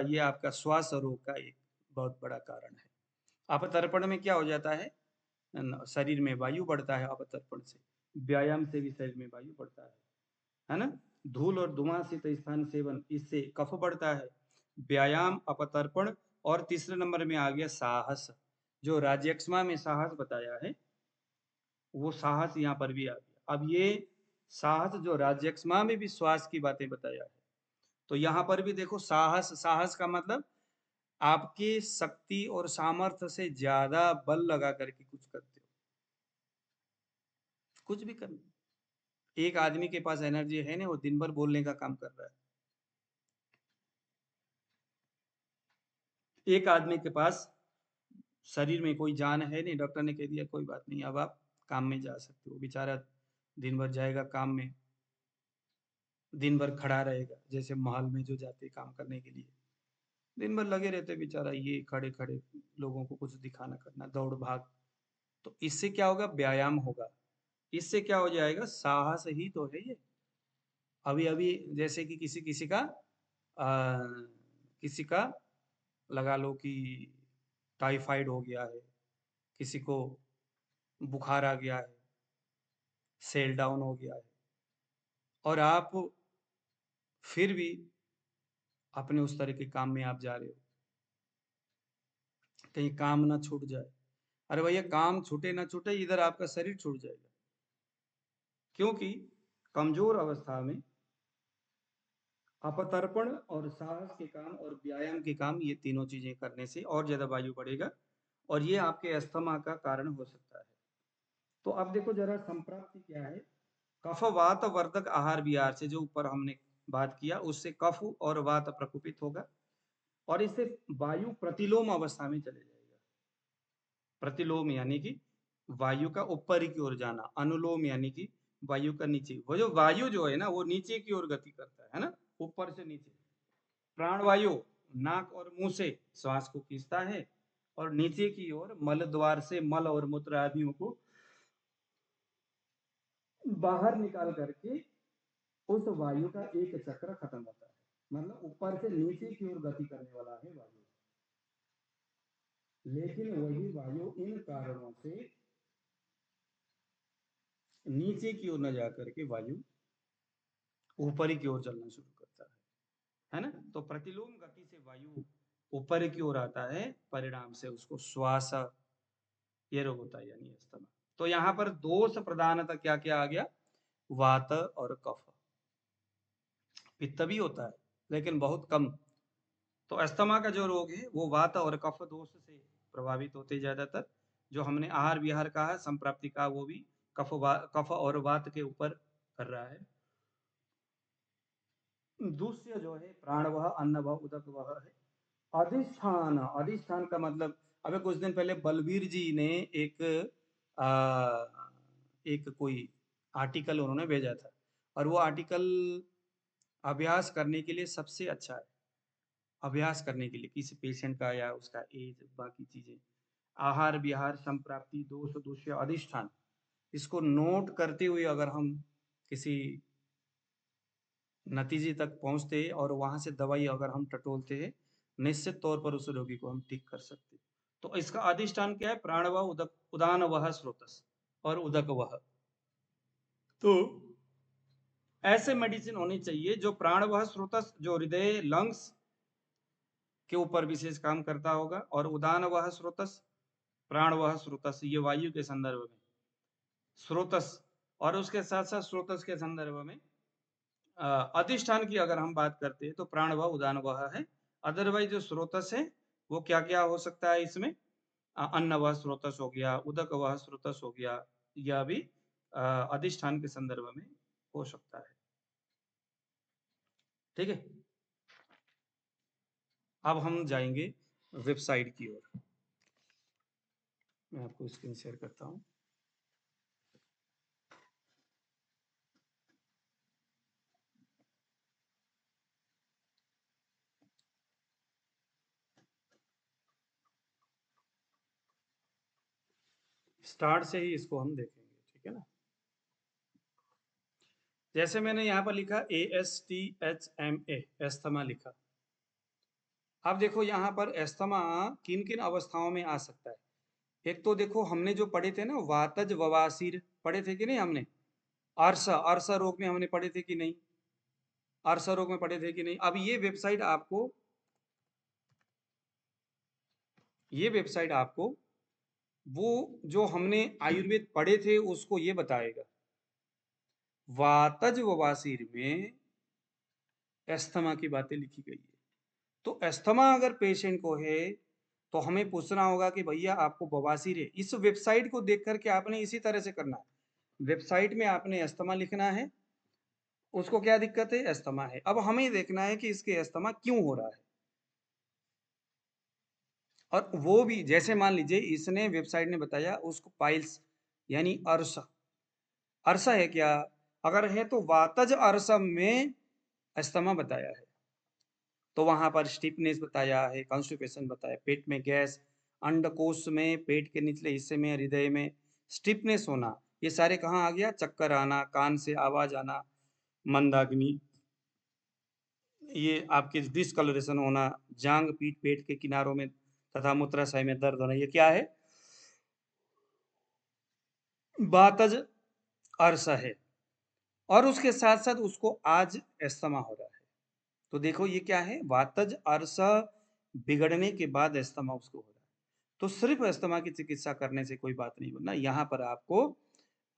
ये आपका श्वास रोग का एक बहुत बड़ा कारण है। अपतर्पण में क्या हो जाता है, शरीर में वायु बढ़ता है। अपतर्पण से, व्यायाम से भी शरीर में वायु बढ़ता है ना। धूल और धुआंसित स्थान सेवन, इससे कफ बढ़ता है। व्यायाम, अपतर्पण, और तीसरे नंबर में आ गया साहस। जो राज्यक्षमा में साहस बताया है वो साहस यहाँ पर भी आ गया। अब ये साहस जो राज्यक्षमा में विश्वास की बातें बताया है, तो यहाँ पर भी देखो साहस, साहस का मतलब आपके शक्ति और सामर्थ्य से ज्यादा बल लगा करके कुछ करते हो, कुछ भी करना। एक आदमी के पास एनर्जी है ना, वो दिन भर बोलने का काम कर रहा है। एक आदमी के पास शरीर में कोई जान है नहीं, डॉक्टर ने कह दिया कोई बात नहीं, अब आप काम में जा सकते हो। बेचारा दिन भर जाएगा काम में, दिन भर खड़ा रहेगा, जैसे महल में जो जाते काम करने के लिए दिन भर लगे रहते बेचारा, ये खड़े खड़े लोगों को कुछ दिखाना करना, दौड़ भाग। तो इससे क्या होगा? व्यायाम होगा। इससे क्या हो जाएगा? साहस ही तो है ये। अभी अभी जैसे कि किसी किसी का किसी का लगा लो कि टाइफाइड हो गया है, किसी को बुखार आ गया है, सेल डाउन हो गया है, और आप फिर भी अपने उस तरह के काम में आप जा रहे हो, कहीं काम ना छूट जाए। अरे भैया काम छूटे ना छूटे, इधर आपका शरीर छूट जाएगा। क्योंकि कमजोर अवस्था में अपतर्पण और साहस के काम और व्यायाम के काम, ये तीनों चीजें करने से और ज्यादा वायु बढ़ेगा, और ये आपके अस्थमा का कारण हो सकता है। तो अब देखो जरा संप्राप्ति क्या है। कफ वात वर्धक आहार विहार से, जो ऊपर हमने बात किया, उससे कफ और वात प्रकोपित होगा, और इससे वायु प्रतिलोम अवस्था में चले जाएगा। प्रतिलोम यानी कि वायु का ऊपर की ओर जाना, अनुलोम यानी कि वायु का नीचे। वो जो वायु जो है ना, वो नीचे की ओर गति करता है ना, ऊपर से नीचे। प्राणवायु नाक और मुंह से श्वास को खींचता है, और नीचे की ओर मल द्वार से मल और मूत्र आदियों को बाहर निकाल करके उस वायु का एक चक्र खत्म होता है। मतलब ऊपर से नीचे की ओर गति करने वाला है वायु। लेकिन वही वायु इन कारणों से नीचे की ओर न जाकर के वायु ऊपरी की ओर चलना शुरू करता है ना। तो प्रतिलोम गति से वायु ऊपर की ओर आता है, परिणाम से उसको श्वास ये रोग होता है, यानी अस्थमा। तो यहाँ पर दोष प्रधानतः क्या क्या आ गया? वात और कफ। पित्त भी होता है लेकिन बहुत कम। तो अस्थमा का जो रोग है वो वात और कफ दोष से प्रभावित होते ज्यादातर। जो हमने आहार विहार कहा है संप्राप्ति का, वो भी कफ और वात के ऊपर कर रहा है। दूसरा जो है प्राणवह, अन्नवह, उदकवह है। अधिष्ठान, अधिष्ठान का मतलब, अबे कुछ दिन पहले बलबीर जी ने एक कोई आर्टिकल उन्होंने भेजा था, और वो आर्टिकल अभ्यास करने के लिए सबसे अच्छा है। अभ्यास करने के लिए किसी पेशेंट का या उसका एज, बाकी चीजें, आहार विहार, संप्राप्ति, दोष, दूष्य, अधिष्ठान, इसको नोट करते हुए अगर हम किसी नतीजे तक पहुंचते और वहां से दवाई अगर हम टटोलते हैं, निश्चित तौर पर उस रोगी को हम ठीक कर सकते हैं। तो इसका अधिष्ठान क्या है? प्राणवह, उदक, उदान वह स्रोतस और उदक वह। तो ऐसे मेडिसिन होनी चाहिए जो प्राणवह स्रोतस, जो हृदय लंग्स के ऊपर विशेष काम करता होगा, और उदान वह स्रोतस, प्राण वह स्रोतस, ये वायु के संदर्भ में स्रोतस, और उसके साथ साथ स्रोतस के संदर्भ में अधिष्ठान की अगर हम बात करते हैं तो प्राण वह, उदान वह है। अदरवाइज जो स्रोतस है वो क्या क्या हो सकता है इसमें? अन्न वह स्रोतस हो गया, उदक वह स्रोतस हो गया, यह भी अधिष्ठान के संदर्भ में हो सकता है। ठीक है, अब हम जाएंगे वेबसाइट की ओर। मैं आपको स्क्रीन शेयर करता हूं। स्टार्ट से ही इसको हम देखेंगे, ठीक है ना। जैसे मैंने यहाँ पर लिखा ASTHMA, एस्थमा लिखा। अब देखो यहाँ पर एस्थमा किन किन अवस्थाओं में आ सकता है। एक तो देखो हमने जो पढ़े थे ना, वातज बवासीर पढ़े थे कि नहीं हमने? अर्श, अर्श रोग में हमने पढ़े थे कि नहीं? अर्श रोग में पढ़े थे कि नहीं? अब ये वेबसाइट आपको वो जो हमने आयुर्वेद पढ़े थे उसको ये बताएगा। वातज बवासीर में एस्थमा की बातें लिखी गई है। तो एस्थमा अगर पेशेंट को है तो हमें पूछना होगा कि भैया आपको बवासीर है। इस वेबसाइट को देख करके आपने इसी तरह से करना है। वेबसाइट में आपने एस्थमा लिखना है, उसको क्या दिक्कत है? एस्थमा है। अब हमें देखना है कि इसके एस्थमा क्यों हो रहा है, और वो भी जैसे मान लीजिए इसने वेबसाइट ने बताया उसको पाइल्स यानी अर्शा, अर्शा है क्या? अगर है तो वातज अर्शम में अस्थमा बताया है, तो वहां पर स्टिफनेस बताया है, कॉन्स्टिपेशन बताया, पेट में गैस, अंडकोश में, पेट के निचले हिस्से में, हृदय में स्टिफनेस होना, ये सारे कहाँ आ गया? चक्कर आना, कान से आवाज आना, मंदाग्नि, ये आपके डिसकलरेशन होना, जांग पीठ पेट के किनारों में तथा मूत्राशय में दर्द होना, ये क्या है? बातज अर्श है। और उसके साथ साथ उसको आज एस्थमा हो रहा है। तो देखो ये क्या है? वातज अर्श बिगड़ने के बाद एस्थमा उसको हो रहा है। तो सिर्फ एस्थमा की चिकित्सा करने से कोई बात नहीं बनना, यहाँ पर आपको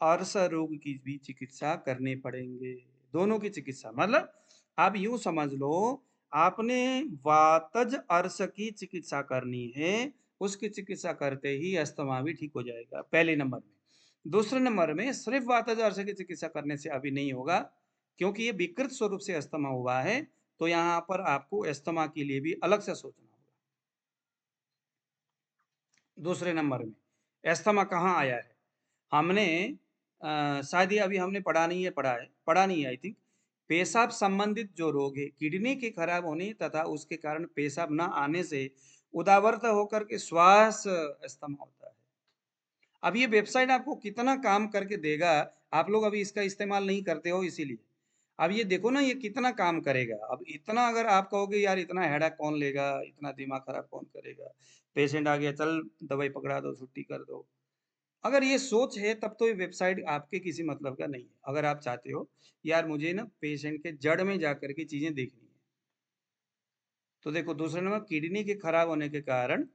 अर्श रोग की भी चिकित्सा करने पड़ेंगे। दोनों की चिकित्सा मतलब आप यूं समझ लो, आपने वातज अर्श की चिकित्सा करनी है, उसकी चिकित्सा करते ही अस्थमा भी ठीक हो जाएगा, पहले नंबर में। दूसरे नंबर में सिर्फ वातज अर्श की चिकित्सा करने से अभी नहीं होगा, क्योंकि ये विकृत स्वरूप से अस्थमा हुआ है, तो यहाँ पर आपको अस्थमा के लिए भी अलग से सोचना होगा। दूसरे नंबर में अस्थमा कहाँ आया है? हमने शायद ये अभी हमने पढ़ा नहीं है आई थिंक। पेशाब संबंधित जो रोग है, किडनी के खराब होने तथा उसके कारण पेशाब न आने से उदावर्त होकर के श्वास अस्थमा होता है। अब ये वेबसाइट आपको कितना काम करके देगा, आप लोग अभी इसका इस्तेमाल नहीं करते हो इसीलिए। अब ये देखो ना, ये कितना काम करेगा। अब इतना अगर आप कहोगे यार इतना हेडा कौन लेगा, इतना दिमाग खराब कौन करेगा, पेशेंट आ गया चल दवाई पकड़ा दो, छुट्टी कर दो, अगर ये सोच है तब तो ये वेबसाइट आपके किसी मतलब का नहीं है। अगर आप चाहते हो यार मुझे ना पेशेंट के जड़ में जाकर के चीजें देखनी है, तो देखो दूसरे नंबर किडनी के खराब होने के कारण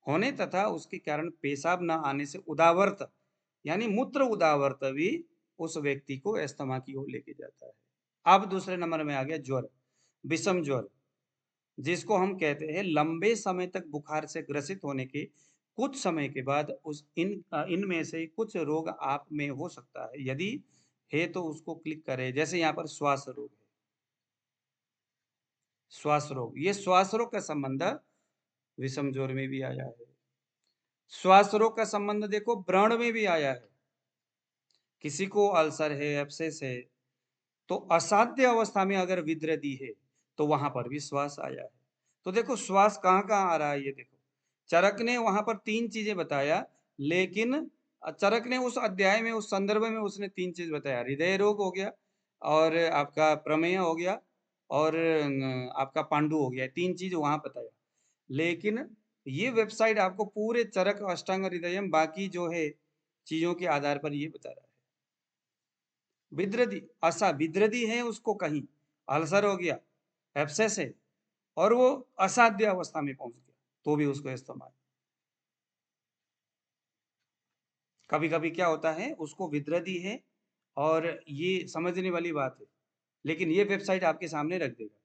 होने तथा उसके कारण पेशाब न आने से उदावर्त यानी मूत्र उदावर्त भी उस व्यक्ति को अस्थमा की ओर लेके जाता है। अब दूसरे नंबर में आ गया ज्वर, विषम ज्वर, जिसको हम कहते हैं लंबे समय तक बुखार से ग्रसित होने के कुछ समय के बाद उस इनमें से कुछ रोग आप में हो सकता है। यदि है तो उसको क्लिक करें। जैसे यहाँ पर श्वास रोग है, श्वास रोग, ये श्वास रोग का संबंध विषम ज्वर में भी आया है। श्वास रोग का संबंध देखो व्रण में भी आया है। किसी को अल्सर है, एब्सेस है, तो असाध्य अवस्था में अगर विद्रदी है तो वहां पर भी श्वास आया है। तो देखो श्वास कहाँ कहाँ आ रहा है, ये देखो चरक ने वहां पर 3 चीजें बताया, लेकिन चरक ने उस अध्याय में उस संदर्भ में उसने 3 चीज बताया, हृदय रोग हो गया, और आपका प्रमेय हो गया, और आपका पांडु हो गया, 3 चीज वहां बताया। लेकिन ये वेबसाइट आपको पूरे चरक, अष्टांग हृदयम, बाकी जो है चीजों के आधार पर ये बता रहा है। विद्रदी असा विद्रदी है, उसको कहीं अल्सर हो गया, एब्सेस है, और वो असाध्य अवस्था में पहुंच गया, तो भी उसको इस्तेमाल। कभी कभी क्या होता है, उसको विद्रदी है, और ये समझने वाली बात है, लेकिन ये वेबसाइट आपके सामने रख देगा।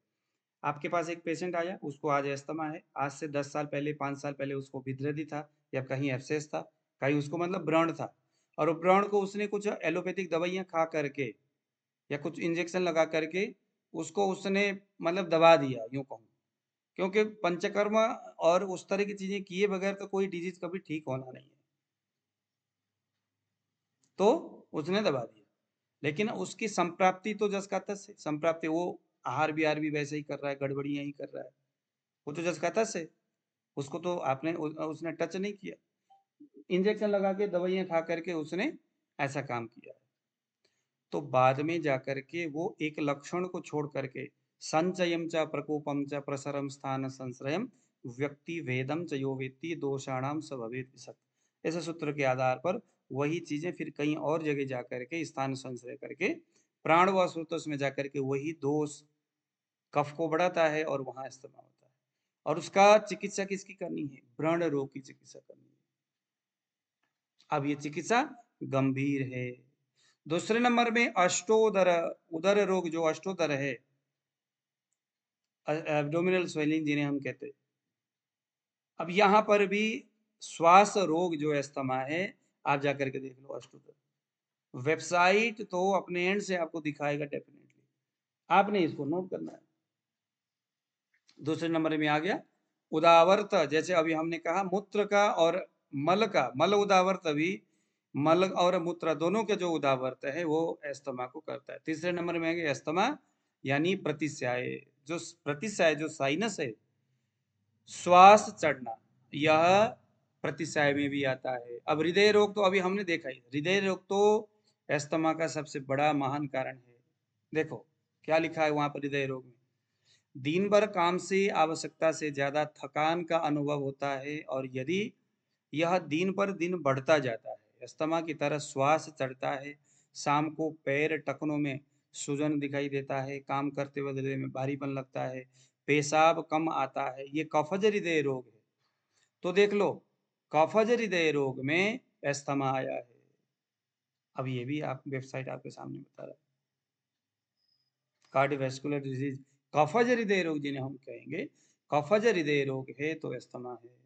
आपके पास एक पेशेंट आया, उसको आज अस्थमा है, आज से 10 साल पहले, 5 साल पहले उसको विद्रदी था, या कहीं एब्सेस था, कहीं उसको मतलब व्रण था, और वो व्रण को उसने कुछ एलोपैथिक दवाइयां खा करके या कुछ इंजेक्शन लगा करके उसको उसने मतलब दबा दिया, यूं कहूँ, क्योंकि पंचकर्म और उस तरह की चीजें किए बगैर तो कोई डिजीज कभी ठीक होना नहीं है, तो उसने दबा दिया। लेकिन उसकी संप्राप्ति तो जस का तस है, संप्राप्ति वो आहार विहार भी वैसे ही कर रहा है, गड़बड़ियां ही कर रहा है, वो तो जस का तस है, उसको तो आपने उसने टच नहीं किया, इंजेक्शन लगा के दवाइयां खा करके उसने ऐसा काम किया। तो बाद में जाकर के वो एक लक्षण को छोड़ करके संचयम च प्रकोपम च प्रसरम स्थान संश्रयम व्यक्ति वेदम च यो वेत्ति दोषाणाम स भवेत् विशत्, ऐसे सूत्र के आधार पर वही चीजें फिर कहीं और जगह जाकर के स्थान संश्रय करके प्राण व श्रोतस में जाकर के वही दोष कफ को बढ़ाता है और वहां अस्थमा होता है। और उसका चिकित्सा किसकी करनी है? व्रण रोग की चिकित्सा करनी है। अब ये चिकित्सा गंभीर है। दूसरे नंबर में अष्टोदर, उदर रोग जो अष्टोदर है, एब्डोमिनल स्वेलिंग जिन्हें हम कहते हैं। अब यहाँ पर भी श्वास रोग जो अस्थमा है, आप जाकर के देख लो अष्टोदर। वेबसाइट तो अपने एंड से आपको दिखाएगा डेफिनेटली, आपने इसको नोट करना है। दूसरे नंबर में आ गया उदावर्त, जैसे अभी हमने कहा मूत्र का और मल का, मल उदावर्त भी, मल और मूत्र दोनों के जो उदावर्त है वो अस्थमा को करता है। तीसरे नंबर में आ गया अस्थमा यानी प्रतिस्याय, जो प्रतिस्याय जो साइनस है, श्वास चढ़ना, यह प्रतिस्याय में भी आता है। अब हृदय रोग तो अभी हमने देखा ही, हृदय रोग तो अस्थमा का सबसे बड़ा महान कारण है। देखो क्या लिखा है वहां पर हृदय रोग में, दिन भर काम से आवश्यकता से ज्यादा थकान का अनुभव होता है और यदि यह दिन पर दिन बढ़ता जाता है, अस्थमा की तरह श्वास चढ़ता है, शाम को पैर टखनों में सूजन दिखाई देता है, काम करते हुए हृदय में भारीपन लगता है, पेशाब कम आता है, ये कफज हृदय रोग है। तो देख लो कफज हृदय रोग में अस्थमा आया है। अब ये भी आप वेबसाइट आपके सामने बता रहा है, कार्डियोवैस्कुलर डिजीज, कफज हृदय रोग जिन्हें हम कहेंगे, कफज हृदय रोग है तो अस्थमा है।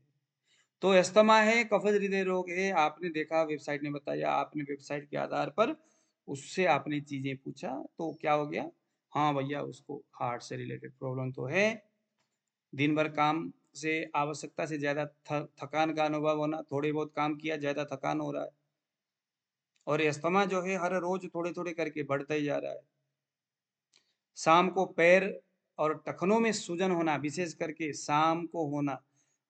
तो अस्थमा है, कफज हृदय रोग है, आपने देखा वेबसाइट ने बताया, आपने वेबसाइट के आधार पर उससे आपने चीजें पूछा तो क्या हो गया, हाँ भैया उसको हार्ट से रिलेटेड प्रॉब्लम तो है, दिन भर काम से आवश्यकता से ज्यादा थकान का अनुभव होना, थोड़े बहुत काम किया ज्यादा थकान हो रहा है, और अस्थमा जो है हर रोज थोड़े थोड़े करके बढ़ता ही जा रहा है। शाम को पैर और टखनों में सूजन होना, विशेष करके शाम को होना,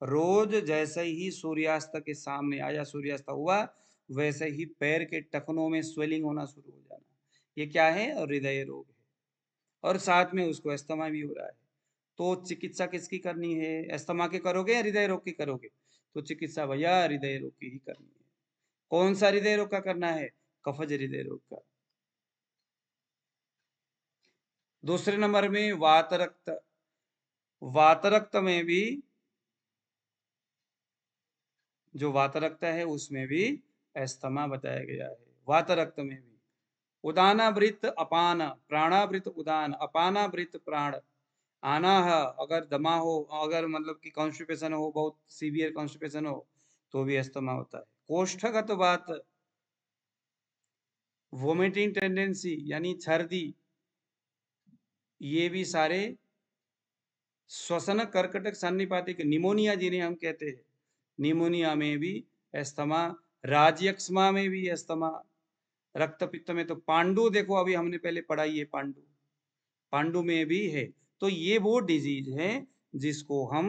रोज जैसे ही सूर्यास्त के सामने आया, सूर्यास्त हुआ, वैसे ही पैर के टखनों में स्वेलिंग होना शुरू हो जाना, ये क्या है? हृदय रोग है। और साथ में उसको अस्थमा भी हो रहा है। तो चिकित्सा किसकी करनी है? अस्थमा के करोगे या हृदय रोग की करोगे? तो चिकित्सा भैया हृदय रोग की ही करनी है। कौन सा हृदय रोग का करना है? कफज हृदय रोग का। दूसरे नंबर में वात रक्त, वात रक्त में भी, जो वात रक्त है उसमें भी अस्थमा बताया गया है। वात रक्त में भी उदानावृत अपान, प्राणावृत उदान, अपानावृत प्राण, आना है अगर दमा हो, अगर मतलब कि कॉन्स्टिपेशन हो, बहुत सीवियर कॉन्स्टिपेशन हो, तो भी अस्थमा होता है। कोष्ठगत वात, वोमिटिंग टेंडेंसी यानी छर्दी, ये भी सारे श्वसन कर्कटक सन्निपातिक निमोनिया जिन्हें हम कहते हैं, निमोनिया में भी अस्थमा, राजयक्ष्मा में भी अस्थमा, रक्तपित्त में तो पांडु देखो अभी हमने पहले पढ़ाई है, पांडु, पांडु में भी है। तो ये वो डिजीज है जिसको हम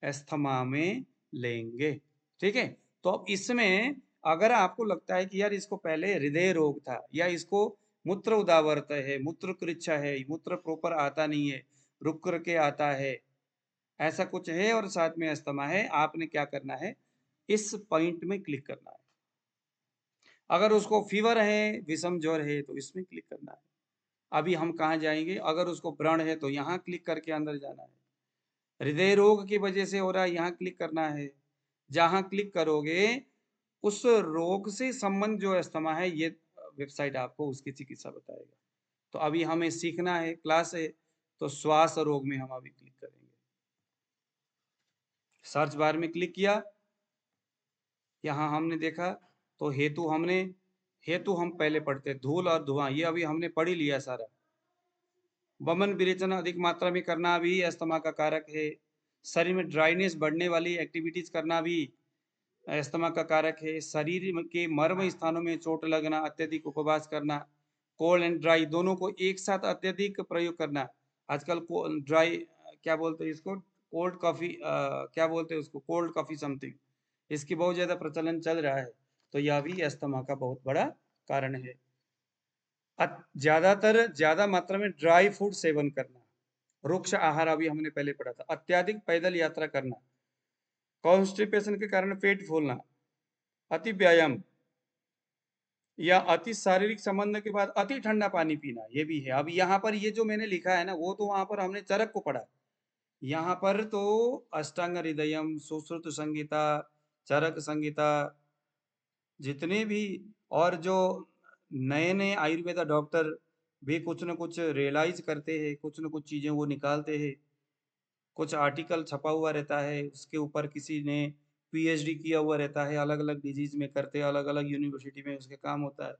अस्थमा में लेंगे, ठीक है। तो अब इसमें अगर आपको लगता है कि यार इसको पहले हृदय रोग था, या इसको मूत्र उदावर्त है, मूत्र कृच्छा है, मूत्र प्रॉपर आता नहीं है, रुक करके आता है, ऐसा कुछ है और साथ में अस्थमा है, आपने क्या करना है? इस पॉइंट में क्लिक करना है। अगर उसको फीवर है, विषम ज्वर है, तो इसमें क्लिक करना है। अभी हम कहाँ जाएंगे? अगर उसको व्रण है तो यहाँ क्लिक करके अंदर जाना है। हृदय रोग की वजह से हो रहा है, यहाँ क्लिक करना है। जहां क्लिक करोगे उस रोग से संबंध जो अस्थमा है, ये वेबसाइट आपको उसकी चिकित्सा बताएगा। तो अभी हमें सीखना है, क्लास है, तो श्वास रोग में हम अभी क्लिक करेंगे। सर्च बार में क्लिक किया, यहाँ हमने देखा तो हेतु, हमने हेतु हम पहले पढ़ते, धूल और धुआं, ये अभी हमने पढ़ ही लिया सारा। वमन विरेचन अधिक मात्रा में करना भी अस्थमा का कारक है। शरीर में ड्राइनेस बढ़ने वाली एक्टिविटीज करना भी अस्थमा का कारक है। शरीर के मर्म स्थानों में चोट लगना, अत्यधिक उपवास करना, कोल्ड एंड ड्राई दोनों को एक साथ अत्यधिक प्रयोग करना, आजकल ड्राई क्या बोलते हैं इसको, कोल्ड कॉफी, क्या बोलते हैं उसको, कोल्ड कॉफी समथिंग, इसकी बहुत ज्यादा प्रचलन चल रहा है, तो यह भी अस्थमा का बहुत बड़ा कारण है। ज्यादातर ज्यादा मात्रा में ड्राई फूड सेवन करना, रुक्ष आहार अभी हमने पहले पढ़ा था, अत्यधिक पैदल यात्रा करना, कॉन्स्टिपेशन के कारण पेट फूलना, अति व्यायाम, या अति शारीरिक संबंध के बाद अति ठंडा पानी पीना, ये भी है। अब यहाँ पर ये जो मैंने लिखा है ना, वो तो वहां पर हमने चरक को पढ़ा। यहाँ पर तो अष्टांग हृदयम, सुश्रुत संहिता, चरक संहिता, जितने भी, और जो नए नए आयुर्वेदा डॉक्टर भी कुछ न कुछ रियलाइज करते हैं, कुछ न कुछ चीजें वो निकालते हैं। कुछ आर्टिकल छपा हुआ रहता है, उसके ऊपर किसी ने पीएचडी किया हुआ रहता है, अलग अलग डिजीज में करते हैं, अलग अलग यूनिवर्सिटी में उसके काम होता है।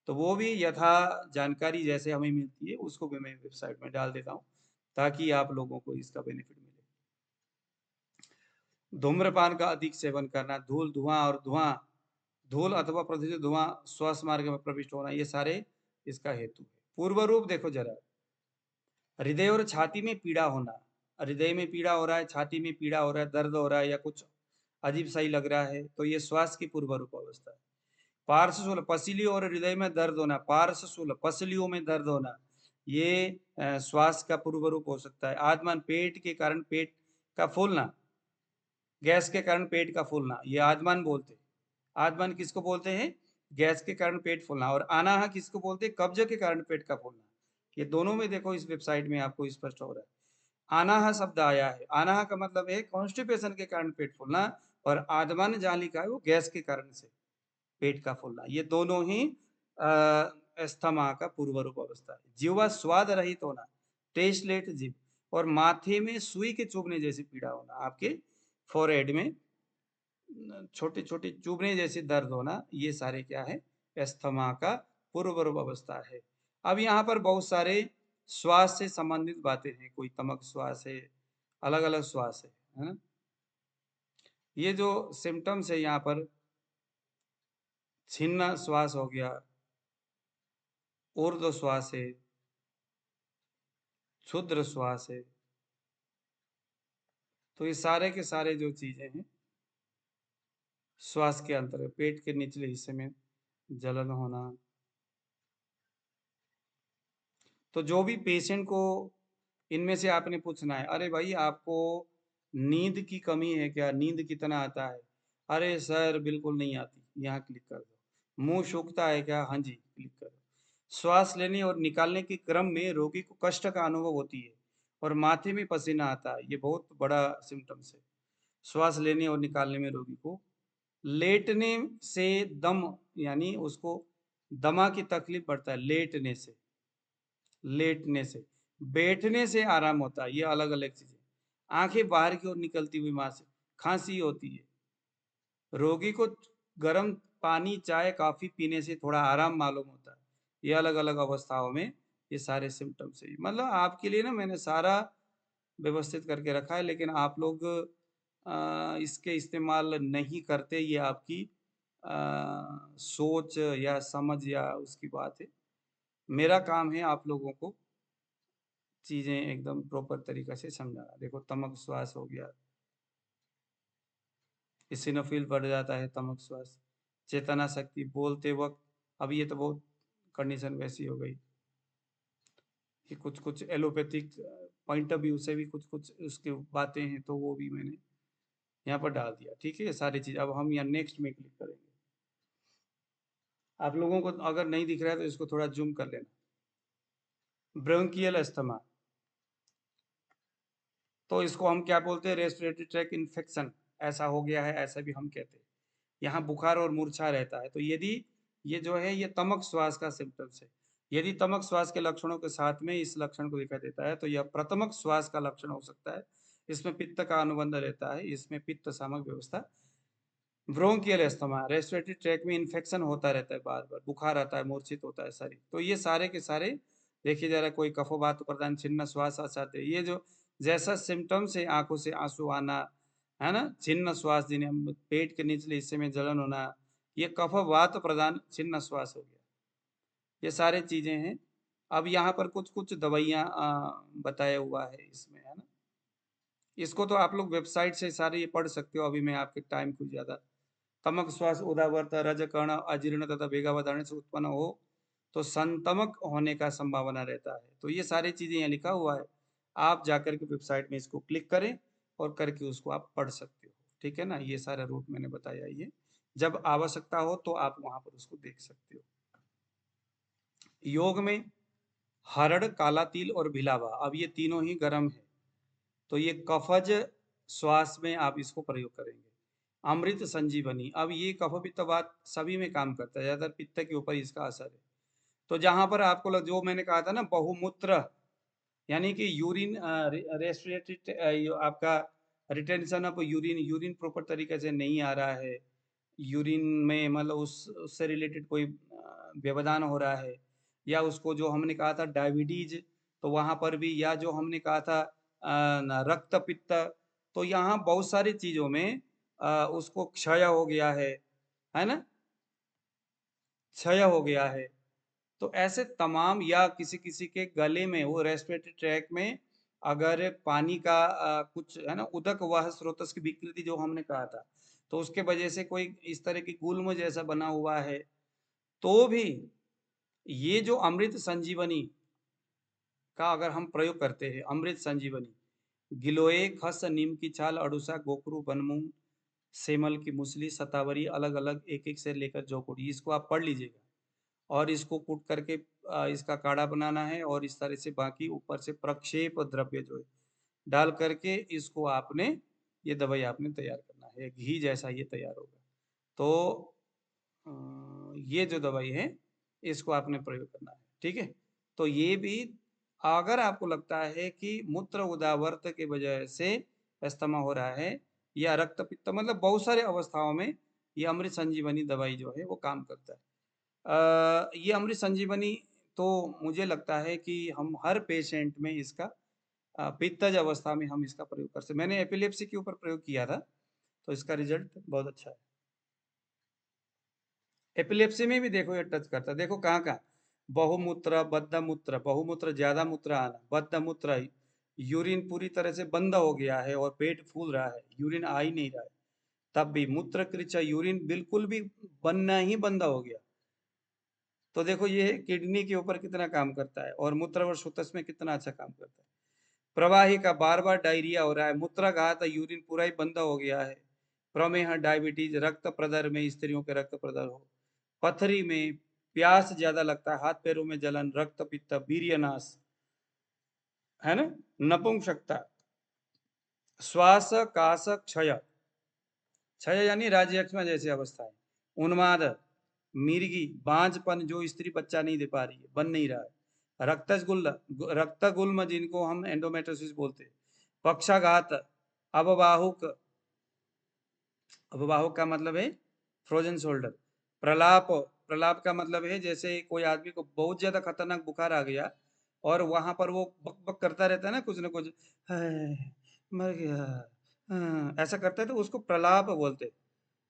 तो वो भी यथा जानकारी जैसे हमें मिलती है उसको भी मैं वेबसाइट में डाल देता हूँ, ताकि आप लोगों को इसका बेनिफिट मिले। धूम्रपान का अधिक सेवन करना, धूल अथवा प्रदूषित धुआं श्वास मार्ग में प्रविष्ट होना, ये सारे इसका हेतु है। पूर्व रूप देखो जरा, हृदय और छाती में पीड़ा होना, हृदय में पीड़ा हो रहा है, छाती में पीड़ा हो रहा है, दर्द हो रहा है, या कुछ अजीब सा ही लग रहा है, तो ये श्वास की पूर्व रूप अवस्था है। पार्श्वशूल, पसलियों और हृदय में दर्द होना, पार्श्वशूल पसलियों में दर्द होना, ये श्वास का पूर्व रूप हो सकता है। आत्मान, पेट के कारण पेट का फूलना, गैस के कारण पेट का फूलना, ये आत्मान बोलते हैं। आत्मान किसको बोलते हैं? गैस के कारण पेट फूलना। और अनाह किसको बोलते हैं? कब्ज के कारण पेट का फूलना। ये दोनों में देखो इस वेबसाइट में आपको स्पष्ट हो रहा है। अनाह शब्द आया है, अनाह का मतलब है कॉन्स्टिपेशन के कारण पेट फूलना, और आत्मान जहां लिखा है वो गैस के कारण से पेट का फूलना। ये दोनों ही अस्थमा का पूर्व रूप अवस्था है। जीवा स्वाद रहित होना, टेस्टलेट जीव, और माथे में सुई के चुभने जैसी पीड़ा होना, आपके फोरहेड में छोटे छोटे चुभने जैसे दर्द होना, ये सारे क्या है? अस्थमा का पूर्व रूप अवस्था है। अब यहाँ पर बहुत सारे श्वास से संबंधित बातें हैं, कोई तमक श्वास है, अलग अलग श्वास है ना। ये जो सिम्टम्स है यहाँ पर, छिन्न श्वास हो गया, ऊर्ध्व श्वास है, क्षुद्र श्वास है, तो ये सारे के सारे जो चीजें हैं श्वास के अंतर्गत, पेट के निचले हिस्से में जलन होना। तो जो भी पेशेंट को इनमें से आपने पूछना है, अरे भाई आपको नींद की कमी है क्या, नींद कितना आता है? अरे सर बिल्कुल नहीं आती, यहाँ क्लिक कर दो। मुंह सूखता है क्या? हाँ जी, क्लिक करो। श्वास लेने और निकालने के क्रम में रोगी को कष्ट का अनुभव होती है और माथे में पसीना आता है, ये बहुत बड़ा सिम्टम्स है। श्वास लेने और निकालने में रोगी को लेटने से दम, यानी उसको दमा की तकलीफ बढ़ता है लेटने से, लेटने से। बैठने से आराम होता है, ये अलग अलग चीजें। आंखें बाहर की ओर निकलती हुई मां से खांसी होती है। रोगी को गर्म पानी, चाय, कॉफी पीने से थोड़ा आराम मालूम होता है। ये अलग अलग अवस्थाओं में ये सारे सिम्टम्स है। मतलब आपके लिए ना मैंने सारा व्यवस्थित करके रखा है, लेकिन आप लोग इसके इस्तेमाल नहीं करते, ये आपकी सोच या समझ या उसकी बात है। मेरा काम है आप लोगों को चीजें एकदम प्रॉपर तरीका से समझाना। देखो तमक श्वास हो गया, इसिनोफिल बढ़ जाता है तमक श्वास, चेतना शक्ति बोलते वक्त। अब ये तो बहुत कंडीशन वैसी हो गई कि कुछ कुछ एलोपैथिक पॉइंट ऑफ व्यू से भी कुछ कुछ उसकी बातें हैं, तो वो भी मैंने यहाँ पर डाल दिया। ठीक है, ये सारी चीज। अब हम यहाँ नेक्स्ट में क्लिक करेंगे। आप लोगों को अगर नहीं दिख रहा है तो इसको थोड़ा जूम कर लेना। ब्रोंकियल अस्थमा, तो इसको हम क्या बोलते हैं? रेस्पिरेटरी ट्रैक इन्फेक्शन ऐसा हो गया है, ऐसा भी हम कहते हैं। यहाँ बुखार और मूर्छा रहता है। तो यदि ये जो है ये तमक श्वास का सिम्टम्स है। यदि तमक श्वास के लक्षणों के साथ में इस लक्षण को दिखाई देता है तो यह प्रतमक श्वास का लक्षण हो सकता है। इसमें पित्त का अनुबंध रहता है, इसमें पित्त सामक व्यवस्था। ब्रोंकियल अस्थमा, रेस्पिरेटरी ट्रैक में इन्फेक्शन होता रहता है, बार बार बुखार आता है, मूर्छित होता है शरीर। तो ये सारे के सारे देखिए जरा, कोई कफोवात प्रदान, छिन्न श्वास असाध्य, ये जो जैसा सिम्टम्स है, आंखों से आंसू आना, है ना, छिन्न श्वास जिन्हें पेट के निचले हिस्से में जलन होना, ये कफवात प्रदान छिन्न श्वास हो गया। ये सारे चीजें हैं। अब यहाँ पर कुछ कुछ दवाइयाँ बताया हुआ है इसमें, है ना। इसको तो आप लोग वेबसाइट से सारे ये पढ़ सकते हो, अभी मैं आपके टाइम को ज्यादा। तमक श्वास उदावर्त रजकर्ण अजीर्ण तथा वेगावधारण से उत्पन्न हो तो संतमक होने का संभावना रहता है। तो ये सारी चीजें यहाँ लिखा हुआ है, आप जाकर के वेबसाइट में इसको क्लिक करें और करके उसको आप पढ़ सकते हो। ठीक है ना, ये सारा रूट मैंने बताया। ये जब आवश्यकता हो तो आप वहां पर उसको देख सकते हो। योग में हरड़, काला तिल और भिलावा, अब ये तीनों ही गर्म है, तो ये कफज श्वास में आप इसको प्रयोग करेंगे। अमृत संजीवनी, अब ये कफ पित्त वात सभी में काम करता है, ज्यादातर पित्त के ऊपर इसका असर है। तो जहां पर आपको जो मैंने कहा था ना बहुमूत्र, यानी कि यूरिन रेस्पिरेटरी आपका retention of urine, urine proper तरीके से नहीं आ रहा है, यूरिन में मतलब उससे रिलेटेड कोई व्यवधान हो रहा है, या उसको जो हमने कहा था डायबिटीज, तो वहां पर भी, या जो हमने कहा था रक्त पित्त, तो यहाँ बहुत सारी चीजों में उसको क्षय हो गया है ना, क्षय हो गया है। तो ऐसे तमाम, या किसी किसी के गले में, वो रेस्पिरेटरी ट्रैक में अगर पानी का कुछ है ना, उदक वाह स्रोतस की विकृति जो हमने कहा था, तो उसके वजह से कोई इस तरह की गुल्म जैसा बना हुआ है, तो भी ये जो अमृत संजीवनी का अगर हम प्रयोग करते हैं, अमृत संजीवनी, गिलोय, खस, नीम की छाल, अड़ूसा, गोखरू, बनमूंग, सेमल की मूसली, शतावरी, अलग अलग एक एक से लेकर जौकुड़ी, इसको आप पढ़ लीजिएगा, और इसको कूट करके इसका काढ़ा बनाना है, और इस तरह से बाकी ऊपर से प्रक्षेप द्रव्य जो है डाल करके इसको आपने, ये दवाई आपने तैयार करना है, घी जैसा ये तैयार होगा। तो ये जो दवाई है इसको आपने प्रयोग करना है, ठीक है। तो ये भी, अगर आपको लगता है कि मूत्र उदावर्त की वजह से अस्थमा हो रहा है, या रक्त पित्त, मतलब बहुत सारे अवस्थाओं में ये अमृत संजीवनी दवाई जो है वो काम करता है। ये अमृत संजीवनी, तो मुझे लगता है कि हम हर पेशेंट में इसका पित्तज अवस्था में हम इसका प्रयोग कर सकते। मैंने एपिलेप्सी के ऊपर प्रयोग किया था, तो इसका रिजल्ट बहुत अच्छा है। एपिलेप्सी में भी देखो ये टच करता है, देखो कहाँ कहाँ, बहुमूत्र, बद्धमूत्र, बहुमूत्र ज्यादा मूत्र आना, बद्धमूत्र यूरिन पूरी तरह से बंद हो गया है और पेट फूल रहा है, यूरिन आ ही नहीं रहा है, तब भी मूत्र कृच, यूरिन बिल्कुल भी बनना ही बंद हो गया, तो देखो ये किडनी के ऊपर कितना काम करता है, और मूत्र और सुतस में कितना अच्छा काम करता है। प्रवाही का बार बार डायरिया हो रहा है, मूत्राघात, यूरिन पूरा ही बंद हो गया है, प्रमेह, डायबिटीज, रक्त प्रदर में स्त्रियों के रक्त प्रदर हो, पथरी में, प्यास ज्यादा लगता है, हाथ पैरों में जलन, रक्त पित्त, वीर्यनाश, है ना, नपुंसकता, श्वास काश क्षय, क्षय यानी राज्यक्षमा जैसी अवस्थाएं, उन्माद, मिर्गी, बांझपन, जो स्त्री बच्चा नहीं दे पा रही है, बन नहीं रहा है, रक्त गुल्म जिनको हम एंडोमेट्रोसिस बोलते हैं, पक्षाघात, अववाहुक, अववाहुक का मतलब है फ्रोजन शोल्डर, प्रलाप, प्रलाप का मतलब है जैसे कोई आदमी को बहुत ज्यादा खतरनाक बुखार आ गया, और वहां पर वो बक बक करता रहता है ना, कुछ ना कुछ, "हाय, मर गया, ऐसा करता है, तो उसको प्रलाप बोलते हैं।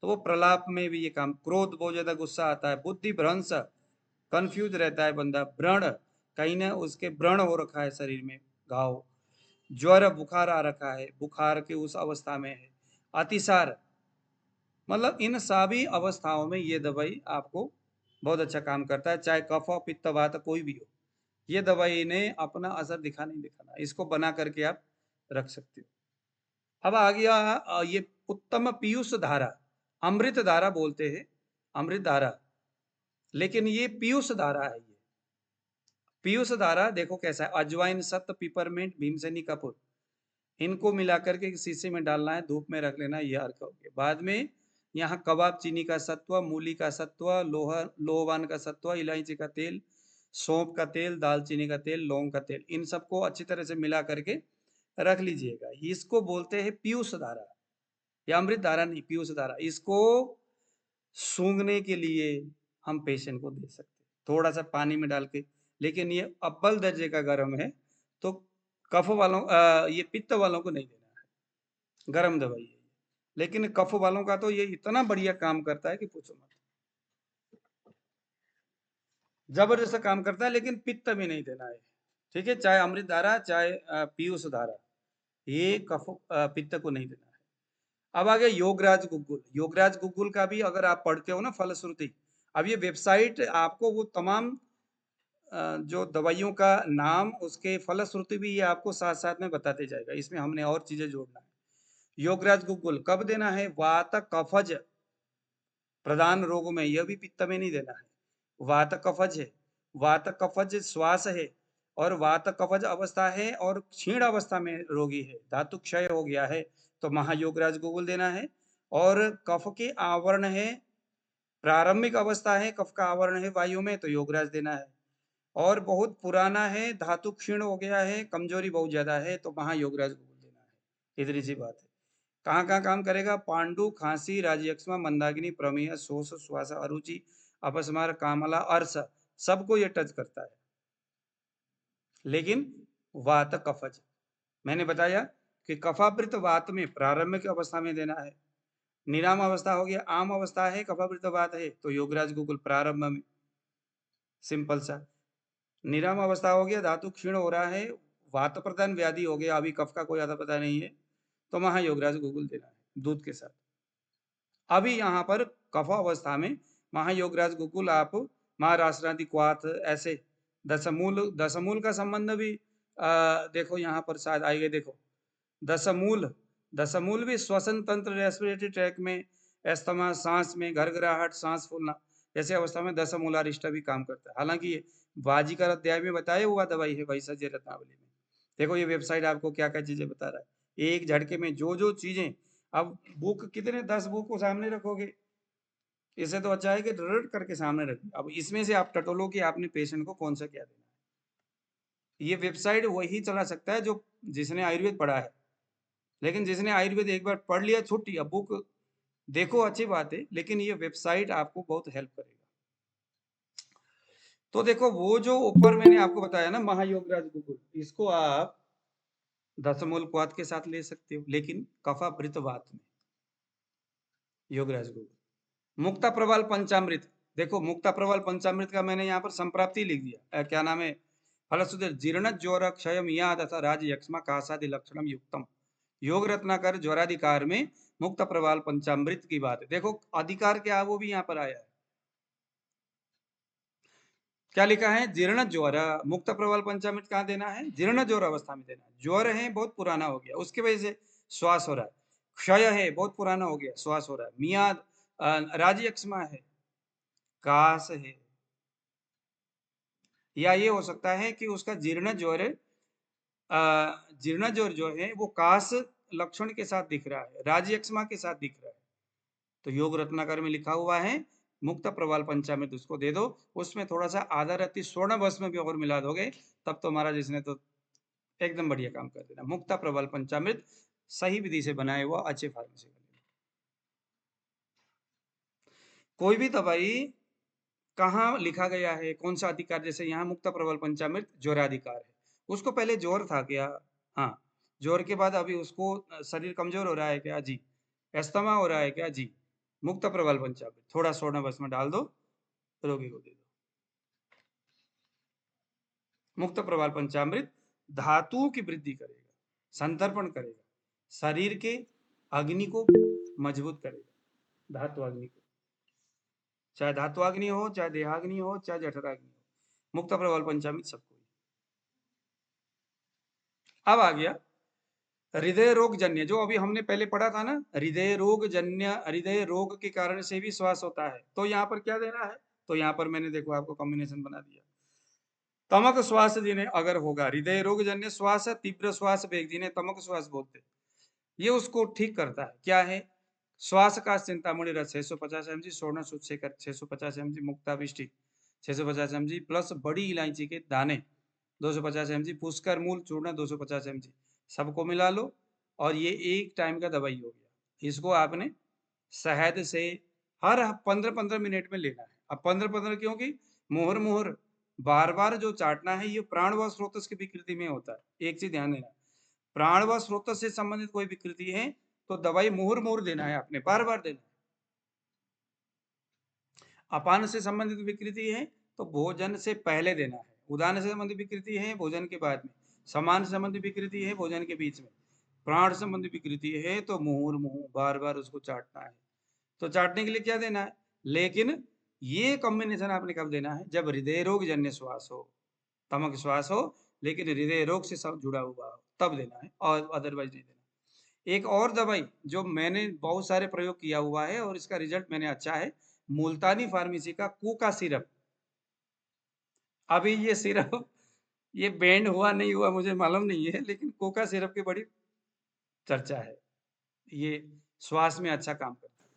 तो वो प्रलाप में भी ये काम, क्रोध, बहुत ज्यादा गुस्सा आता है, बुद्धि भ्रंश, कंफ्यूज रहता है बंदा, व्रण, कहीं ना उसके व्रण हो रखा है शरीर में, घाव, ज्वर, बुखार आ रखा है, बुखार की उस अवस्था में है, अतिसार, मतलब इन सभी अवस्थाओं में ये दवाई आपको बहुत अच्छा काम करता है, चाहे कफ पित्त वात कोई भी हो, ये दवाई ने अपना असर दिखा नहीं दिखाना, इसको बना करके आप रख सकते हो। अब आ गया ये उत्तम पीयूष धारा, अमृत धारा बोलते हैं, अमृत धारा, लेकिन ये पीयूष धारा है। ये पीयूष धारा देखो कैसा है, अजवाइन, सत्त, पिपरमेंट, भीमसेनी कपूर, इनको मिलाकर के शीशे में डालना है, धूप में रख लेना, ये अर्क हो गया। बाद में यहाँ कबाब चीनी का सत्व, मूली का सत्व, लोहवान का सत्व, इलायची का तेल, सौंफ का तेल, दालचीनी का तेल, लौंग का तेल, इन सबको अच्छी तरह से मिला करके रख लीजिएगा। इसको बोलते हैं पीयूष धारा, या अमृत धारा नहीं, पीयूष धारा। इसको सूंघने के लिए हम पेशेंट को दे सकते हैं, थोड़ा सा पानी में डाल के, लेकिन ये अव्वल दर्जे का गर्म है, तो कफ वालों ये पित्त वालों को नहीं देना है, गर्म दवाई है, लेकिन कफ वालों का तो ये इतना बढ़िया काम करता है कि पूछो मत, जबरदस्त काम करता है, लेकिन पित्त भी नहीं देना है, ठीक है, चाहे अमृत धारा चाहे पीयूष धारा, ये कफ पित्त को नहीं देना है। अब आ गया योगराज गुग्गुल, योगराज गुग्गुल का भी अगर आप पढ़ते हो ना फलश्रुति, अब ये वेबसाइट आपको वो तमाम जो दवाइयों का नाम, उसके फलश्रुति भी ये आपको साथ साथ में बताते जाएगा, इसमें हमने और चीजें जोड़ना है। योगराज गुग्गुल कब देना है, वात कफज प्रधान रोग में, यह भी पित्त में नहीं देना है, वात कफज है, वात कफज श्वास है और वात कफज अवस्था है और क्षीण अवस्था में रोगी है, धातु क्षय हो गया है, तो महायोगराज गुगुल देना है। और कफ के आवरण है, प्रारंभिक अवस्था है, कफ का आवरण है वायु में, तो योगराज देना है। और बहुत पुराना है, धातु क्षीण हो गया है, कमजोरी बहुत ज्यादा है, तो महायोगराज गुगुल देना है। इतनी सी बात है। कहाँ कहाँ काम करेगा? पांडु, खांसी, राजयक्ष्मा, मंदाकिनी, प्रमेय, शोष, श्वास, अरुचि, अपस्मार, कामला, अर्श, सबको ये टच करता है। लेकिन वात कफज मैंने बताया कि कफावृत वात में प्रारंभिक अवस्था में देना है। निराम अवस्था हो गया, आम अवस्था है, कफावृत वात है, तो योगराज गुगुल प्रारंभ में, सिंपल सा। निराम अवस्था हो गया, धातु क्षीण हो रहा है, वात प्रधान व्याधि हो गया, अभी कफ का कोई आता पता नहीं है, तो महायोगराज गुगुल देना है दूध के साथ। अभी यहाँ पर कफ अवस्था में महायोगराज गुगुल आप महाराष्ट्रादि क्वाथ ऐसे दशमूल का संबंध भी देखो यहाँ पर शायद आएगा। देखो दशमूल भी श्वसन तंत्र, रेस्पिरेटरी ट्रैक में, एस्थमा, सांस में घरघराहट, सांस फूलना ऐसे अवस्था में दशमूलारिष्ट भी काम करता है। हालांकि ये बाजीकर अध्याय में बताया हुआ दवाई है वैसज्य रत्नावली में। देखो ये वेबसाइट आपको क्या क्या चीजें बता रहा है, एक झटके में जो चीजें। अब बुक कितने 10 बुक को सामने रखोगे, इससे तो अच्छा है कि रट करके सामने रखिए। अब इसमें से आप टटोलो कि आपने पेशेंट को कौन सा क्या देना है। ये वेबसाइट वही चला सकता है जो जिसने आयुर्वेद पढ़ा है, लेकिन जिसने आयुर्वेद एक बार पढ़ लिया छुट्टी। अब बुक देखो अच्छी बात है, लेकिन ये वेबसाइट आपको बहुत हेल्प करेगा। तो देखो वो जो ऊपर मैंने आपको बताया ना महायोगराज गुगुल, इसको आप दशमूल क्वाथ के साथ ले सकते हो, लेकिन कफावृत वात में योगराज गुगुल। मुक्ता प्रवाल पंचामृत, देखो मुक्ता प्रवाल पंचामृत का मैंने यहाँ पर संप्राप्ति लिख दिया। क्या नाम है? फलश्रुति जीर्ण ज्वर क्षय मियाद अथ राज यक्ष्मा कासादि लक्षणम युक्तम। योग रत्नाकर ज्वराधिकार में मुक्त प्रवाल पंचामृत की बात है। देखो अधिकार क्या है वो भी यहाँ पर आया है। क्या लिखा है? जीर्ण ज्वर, मुक्त प्रवाल पंचामृत कहाँ देना है? जीर्ण ज्वर अवस्था में देना है। ज्वर है बहुत पुराना हो गया, उसकी वजह से श्वास हो रहा है। क्षय है बहुत पुराना हो गया, श्वास हो रहा है। मियाद राजयक्ष्मा है, कास है, या ये हो सकता है कि उसका जीर्ण ज्वर जो है वो कास लक्षण के साथ दिख रहा है, राजयक्ष्मा के साथ दिख रहा है। तो योग रत्नाकर में लिखा हुआ है मुक्त प्रवाल पंचामृत, उसको दे दो। उसमें थोड़ा सा आधा रत्ती स्वर्ण भस्म भी और मिला दोगे, तब तो महाराज इसने तो एकदम बढ़िया काम कर देना। मुक्त प्रवाल पंचामृत सही विधि से बनाए हुआ अच्छे फार्मेसी का। कोई भी दवाई कहाँ लिखा गया है, कौन सा अधिकार, जैसे यहाँ मुक्त प्रबल पंचामृत ज्वराधिकार है, उसको पहले जोर था क्या? हाँ, जोर के बाद अभी उसको शरीर कमजोर हो रहा है क्या? जी। अस्थमा हो रहा है क्या? जी। मुक्त प्रबल पंचामृत थोड़ा स्वर्ण भस्म डाल दो, रोगी को दे दो। मुक्त प्रबल पंचामृत धातुओं की वृद्धि करेगा, संतर्पण करेगा, शरीर के अग्नि को मजबूत करेगा, धातु अग्नि को, चाहे धात्वाग्नि हो, चाहे देहाग्नि हो, चाहे जठराग्नि हो, मुक्त प्रबल पंचामृत सबको। अब आ गया हृदय रोग जन्य, जो अभी हमने पहले पढ़ा था ना, हृदय रोग जन्य, हृदय रोग के कारण से भी श्वास होता है। तो यहाँ पर क्या देना है? तो यहाँ पर मैंने देखो आपको कॉम्बिनेशन बना दिया। तमक श्वास जिन्हें अगर होगा, हृदय रोग जन्य श्वास, तीव्र श्वास वेग जिन्हें तमक श्वास बोलते, ये उसको ठीक करता है। क्या है? श्वास का चिंतामणि रस 650 mg, स्वर्ण सुशेखर 650 mg, मुक्ताभिष्टि 650 mg प्लस बड़ी इलायची के दाने 250 mg, पुष्कर मूल चूर्ण 250 mg, सबको मिला लो और ये एक टाइम का दवाई हो गया। इसको आपने शहद से हर 15-15 मिनट में लेना है। अब 15-15 क्योंकि मुहर मुहर बार बार जो चाटना है, ये प्राण व स्रोत की विकृति में होता है। एक चीज ध्यान देना, प्राण व स्रोत से संबंधित कोई विकृति है तो दवाई मुहर मुहर देना है, आपने बार बार देना है। अपान से संबंधित विकृति है तो भोजन से पहले देना है, उदान से संबंधित विकृति है भोजन के बाद में, समान संबंधी विकृति है भोजन के बीच में, प्राण संबंधी विकृति है तो मुहर मुहर बार बार उसको चाटना है। तो चाटने के लिए क्या देना है? लेकिन ये कॉम्बिनेशन आपने कब देना है? जब हृदय रोग जन्य श्वास हो, तमक श्वास हो, लेकिन हृदय रोग से सब जुड़ा हुआ हो, तब देना है, और अदरवाइज नहीं देना। एक और दवाई जो मैंने बहुत सारे प्रयोग किया हुआ है और इसका रिजल्ट मैंने अच्छा है, मुल्तानी फार्मेसी का कूका सिरप। अभी ये सिर्फ ये बैंड हुआ नहीं हुआ मुझे मालूम नहीं है, लेकिन कोका सिरप की बड़ी चर्चा है। ये श्वास में अच्छा काम करता है।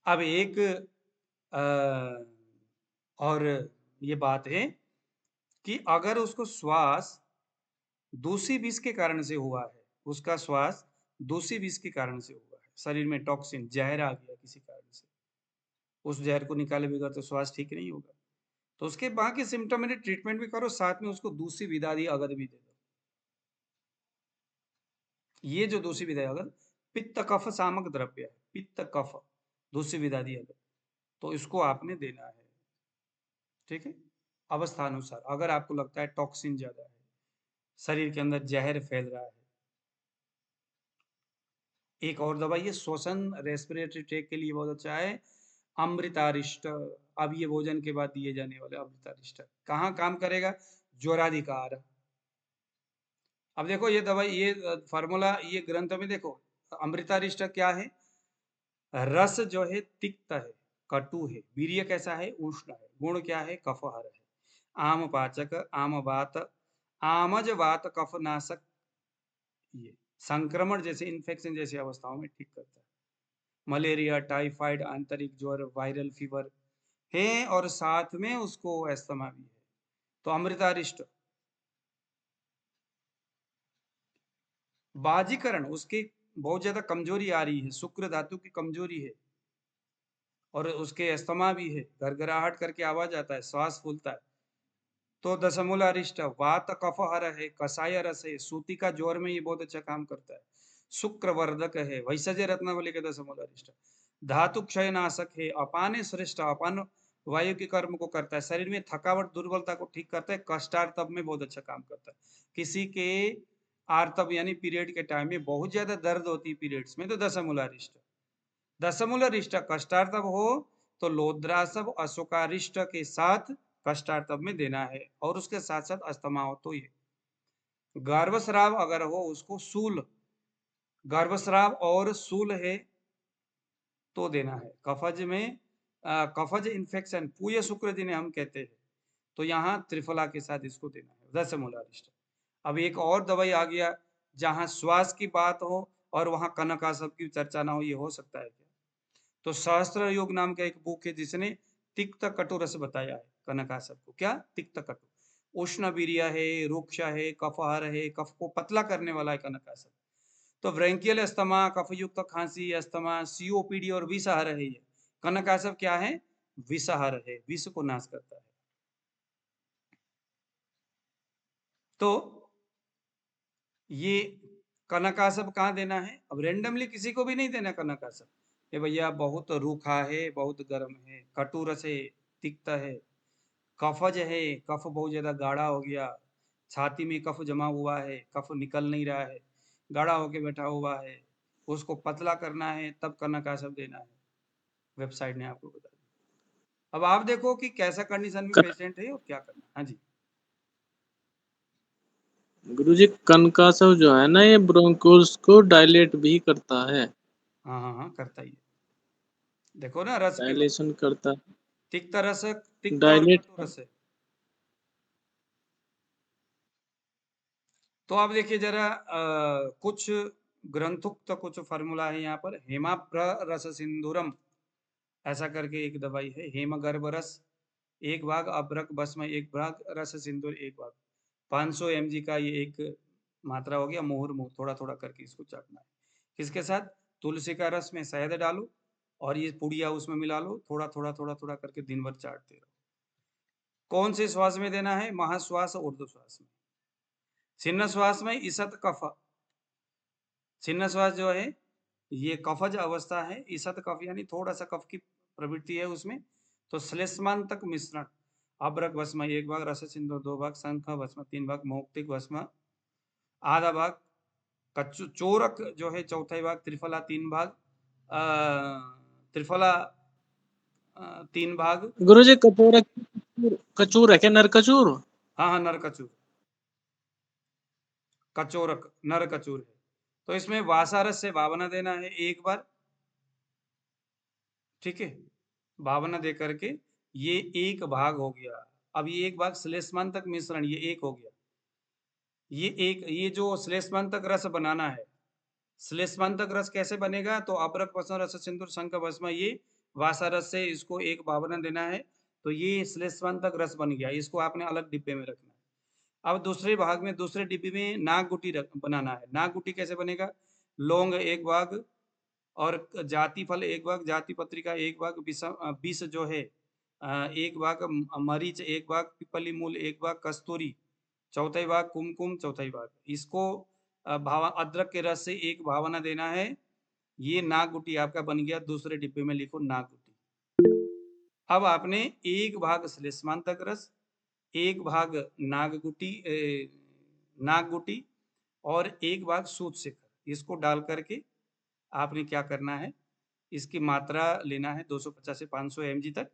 अब एक और ये बात है कि अगर उसको श्वास दूषी विष के कारण से हुआ है, उसका श्वास दूषी विष के कारण से हुआ है, शरीर में टॉक्सिन जहर आ गया किसी कारण से, उस जहर को निकाले बगैर तो श्वास ठीक नहीं होगा। तो उसके बाकी सिम्टोमेटिक ट्रीटमेंट भी करो, साथ में उसको दूसरी विधादी अगध भी दे दो। ये जो दूसरी विधादी अगध पित्त कफ सामक द्रव्य है, पित्त कफ दूसरी विधादी अगध, तो इसको आपने देना है। ठीक है, अवस्थानुसार अगर आपको लगता है टॉक्सिन ज्यादा है, शरीर के अंदर जहर फैल रहा है। एक और दवाई है श्वसन रेस्पिरेटरी ट्रैक के लिए बहुत अच्छा है, अमृतारिष्ट। अब ये भोजन के बाद दिए जाने वाले अमृतारिष्ट कहाँ काम करेगा? ज्वराधिकार। अब देखो ये दवाई, ये फार्मूला, ये ग्रंथ में देखो, अमृतारिष्ट क्या है? रस जो है तिक्त है, कटु है, वीर्य कैसा है? उष्ण है, गुण क्या है? कफहर है, आम पाचक, आम वात, आमज वात कफनाशक, ये संक्रमण जैसे इन्फेक्शन जैसी अवस्थाओं में ठीक करता है। मलेरिया, टाइफाइड, आंतरिक ज्वर, वायरल फीवर है, और साथ में उसको अस्थमा भी है। तो अमृतारिष्ट। बाजीकरण, उसकी बहुत ज्यादा कमजोरी आ रही है, शुक्र धातु की कमजोरी है, और उसके अस्थमा भी है, गरगराहट करके आवाज आता है, श्वास फूलता है। तो दशमूलारिष्ट वात कफहर है, कषाय रस है, सूती का ज्वर में ये बहुत अच्छा काम करता है, शुक्र वर्धक है, वैसज्य रत्नावली के दशमूलारिष्ट, धातु क्षय नाशक है, अपाने श्रेष्ठ, अपान वायु के कर्म को करता है, शरीर में थकावट दुर्बलता को ठीक करता है, कष्टार्तव में बहुत अच्छा काम करता है। किसी के आर्तव यानी पीरियड के टाइम में बहुत ज्यादा दर्द होती है पीरियड्स में, तो दशमूलारिष्ट, दशमूलारिष्ट कष्टार्तव हो तो लोद्रासव अशोकारिष्ट के साथ कष्टार्तव में देना है, और उसके साथ साथ अस्थमा हो तो ये गर्भस्राव अगर हो उसको सूल, गर्भस्राव और सूल है तो देना है। कफज में कफज इन्फेक्शन पूय शुक्र जिन्हें हम कहते हैं, तो यहाँ त्रिफला के साथ इसको देना है, दशमूलारिष्ट। अब एक और दवाई आ गया जहाँ श्वास की बात हो और वहां कनकासव की चर्चा ना हो, ये हो सकता है क्या? तो सहस्त्र योग नाम का एक बुक है जिसने तिक्त कटु रस बताया है कनकासव को। क्या? तिक्त कटु, उष्ण वीर्य है, रुक्ष है, कफहर है, कफ को पतला करने वाला है कनकासव। तो ब्रेंकियल अस्थमा, कफयुक्त खांसी, अस्थमा, सीओपीडी और विषहर है ये। कनकासव क्या है? विषहर है, विष को नाश करता है। तो ये कनकासव कहाँ देना है? अब रेंडमली किसी को भी नहीं देना कनकासव। ये भैया बहुत रूखा है, बहुत गर्म है, कटु रस है, तिक्त है, कफज है, कफ बहुत ज्यादा गाढ़ा हो गया, छाती में कफ जमा हुआ है, कफ निकल नहीं रहा है, गाढ़ा होके बैठा हुआ है, उसको पतला करना है, तब कनकासव देना है। वेबसाइट ने आपको बता दिया। अब आप देखो कि कैसा कंडीशन में पेशेंट है और क्या करना है। हाँ जी, गुरुजी कनकासव जो है ना, ये ब्रोंकोस को डायलेट भी करता है। हाँ हाँ हाँ, करता ही है। देखो ना, रस के बारे में, डायलेशन करता है, तिक्त रस, तिक्त और डायलेट। कटु रस है। तो आप देखिए जरा, कुछ ग्रंथोक्त कुछ फार्मूला है यहाँ पर। हेमाप्र रस सिंधुरम ऐसा करके एक दवाई है, हेम गर्भ रस 1 भाग, अभ्रक भस्म 1 भाग, रस सिंदूर 1 भाग, 500 mg का ये एक मात्रा हो गया। मुहुर मुँह थोड़ा थोड़ा करके इसको चाटना है। किसके साथ? तुलसी का रस में शहद डालो और ये पुड़िया उसमें मिला लो, थोड़ा थोड़ा थोड़ा थोड़ा करके दिन भर चाटते रहो। कौन से श्वास में देना है? महाश्वास और ऊर्ध्वश्वास में। छिन्न श्वास में ईसत कफ, छिन्न श्वास जो है ये कफज अवस्था है, ईसत कफ यानी थोड़ा सा कफ की प्रवृत्ति है उसमें। तो श्लेष्मांतक मिश्रण, अभ्रक भस्म 1 भाग, रस सिंदूर 2 भाग, शंख भस्म 3 भाग, मौक्तिक भस्म आधा भाग, चोरक जो है चौथा भाग, त्रिफला 3 भाग, त्रिफला 3 भाग। गुरुजी कपूर, कचूर है क्या? नर कचूर? हाँ हाँ, नर कचूर, कचोरक नर कचूर है। तो इसमें वासारस से भावना देना है 1 बार। ठीक है, भावना दे करके ये एक भाग हो गया। अब ये एक भाग श्लेष्मांतक मिश्रण, ये एक हो गया। ये जो श्लेष्मांतक रस बनाना है, श्लेष्मांतक रस कैसे बनेगा? तो अबरक भस्म रस सिंदूर शंख भस्म, ये वासा रस से इसको एक भावना देना है, तो ये श्लेष्मांतक रस बन गया। इसको आपने अलग डिब्बे में रखना है। अब दूसरे भाग में, दूसरे डिब्बे में नाग गुटी बनाना है। नाग गुटी कैसे बनेगा? लौंग एक भाग और जाति फल एक भाग, जाति पत्रिका एक भाग, विष जो है एक भाग, मरीच एक भाग, पिपली मूल एक भाग, कस्तूरी चौथाई भाग, कुमकुम चौथाई भाग। इसको अदरक के रस से एक भावना देना है। ये नाग गुटी आपका बन गया। दूसरे डिब्बे में लिखो नाग गुटी। अब आपने एक भाग श्लेष्मांतक रस, एक भाग नाग गुटी और एक भाग सूत शिखर, इसको डाल करके आपने क्या करना है, इसकी मात्रा लेना है 250 से 500 mg तक।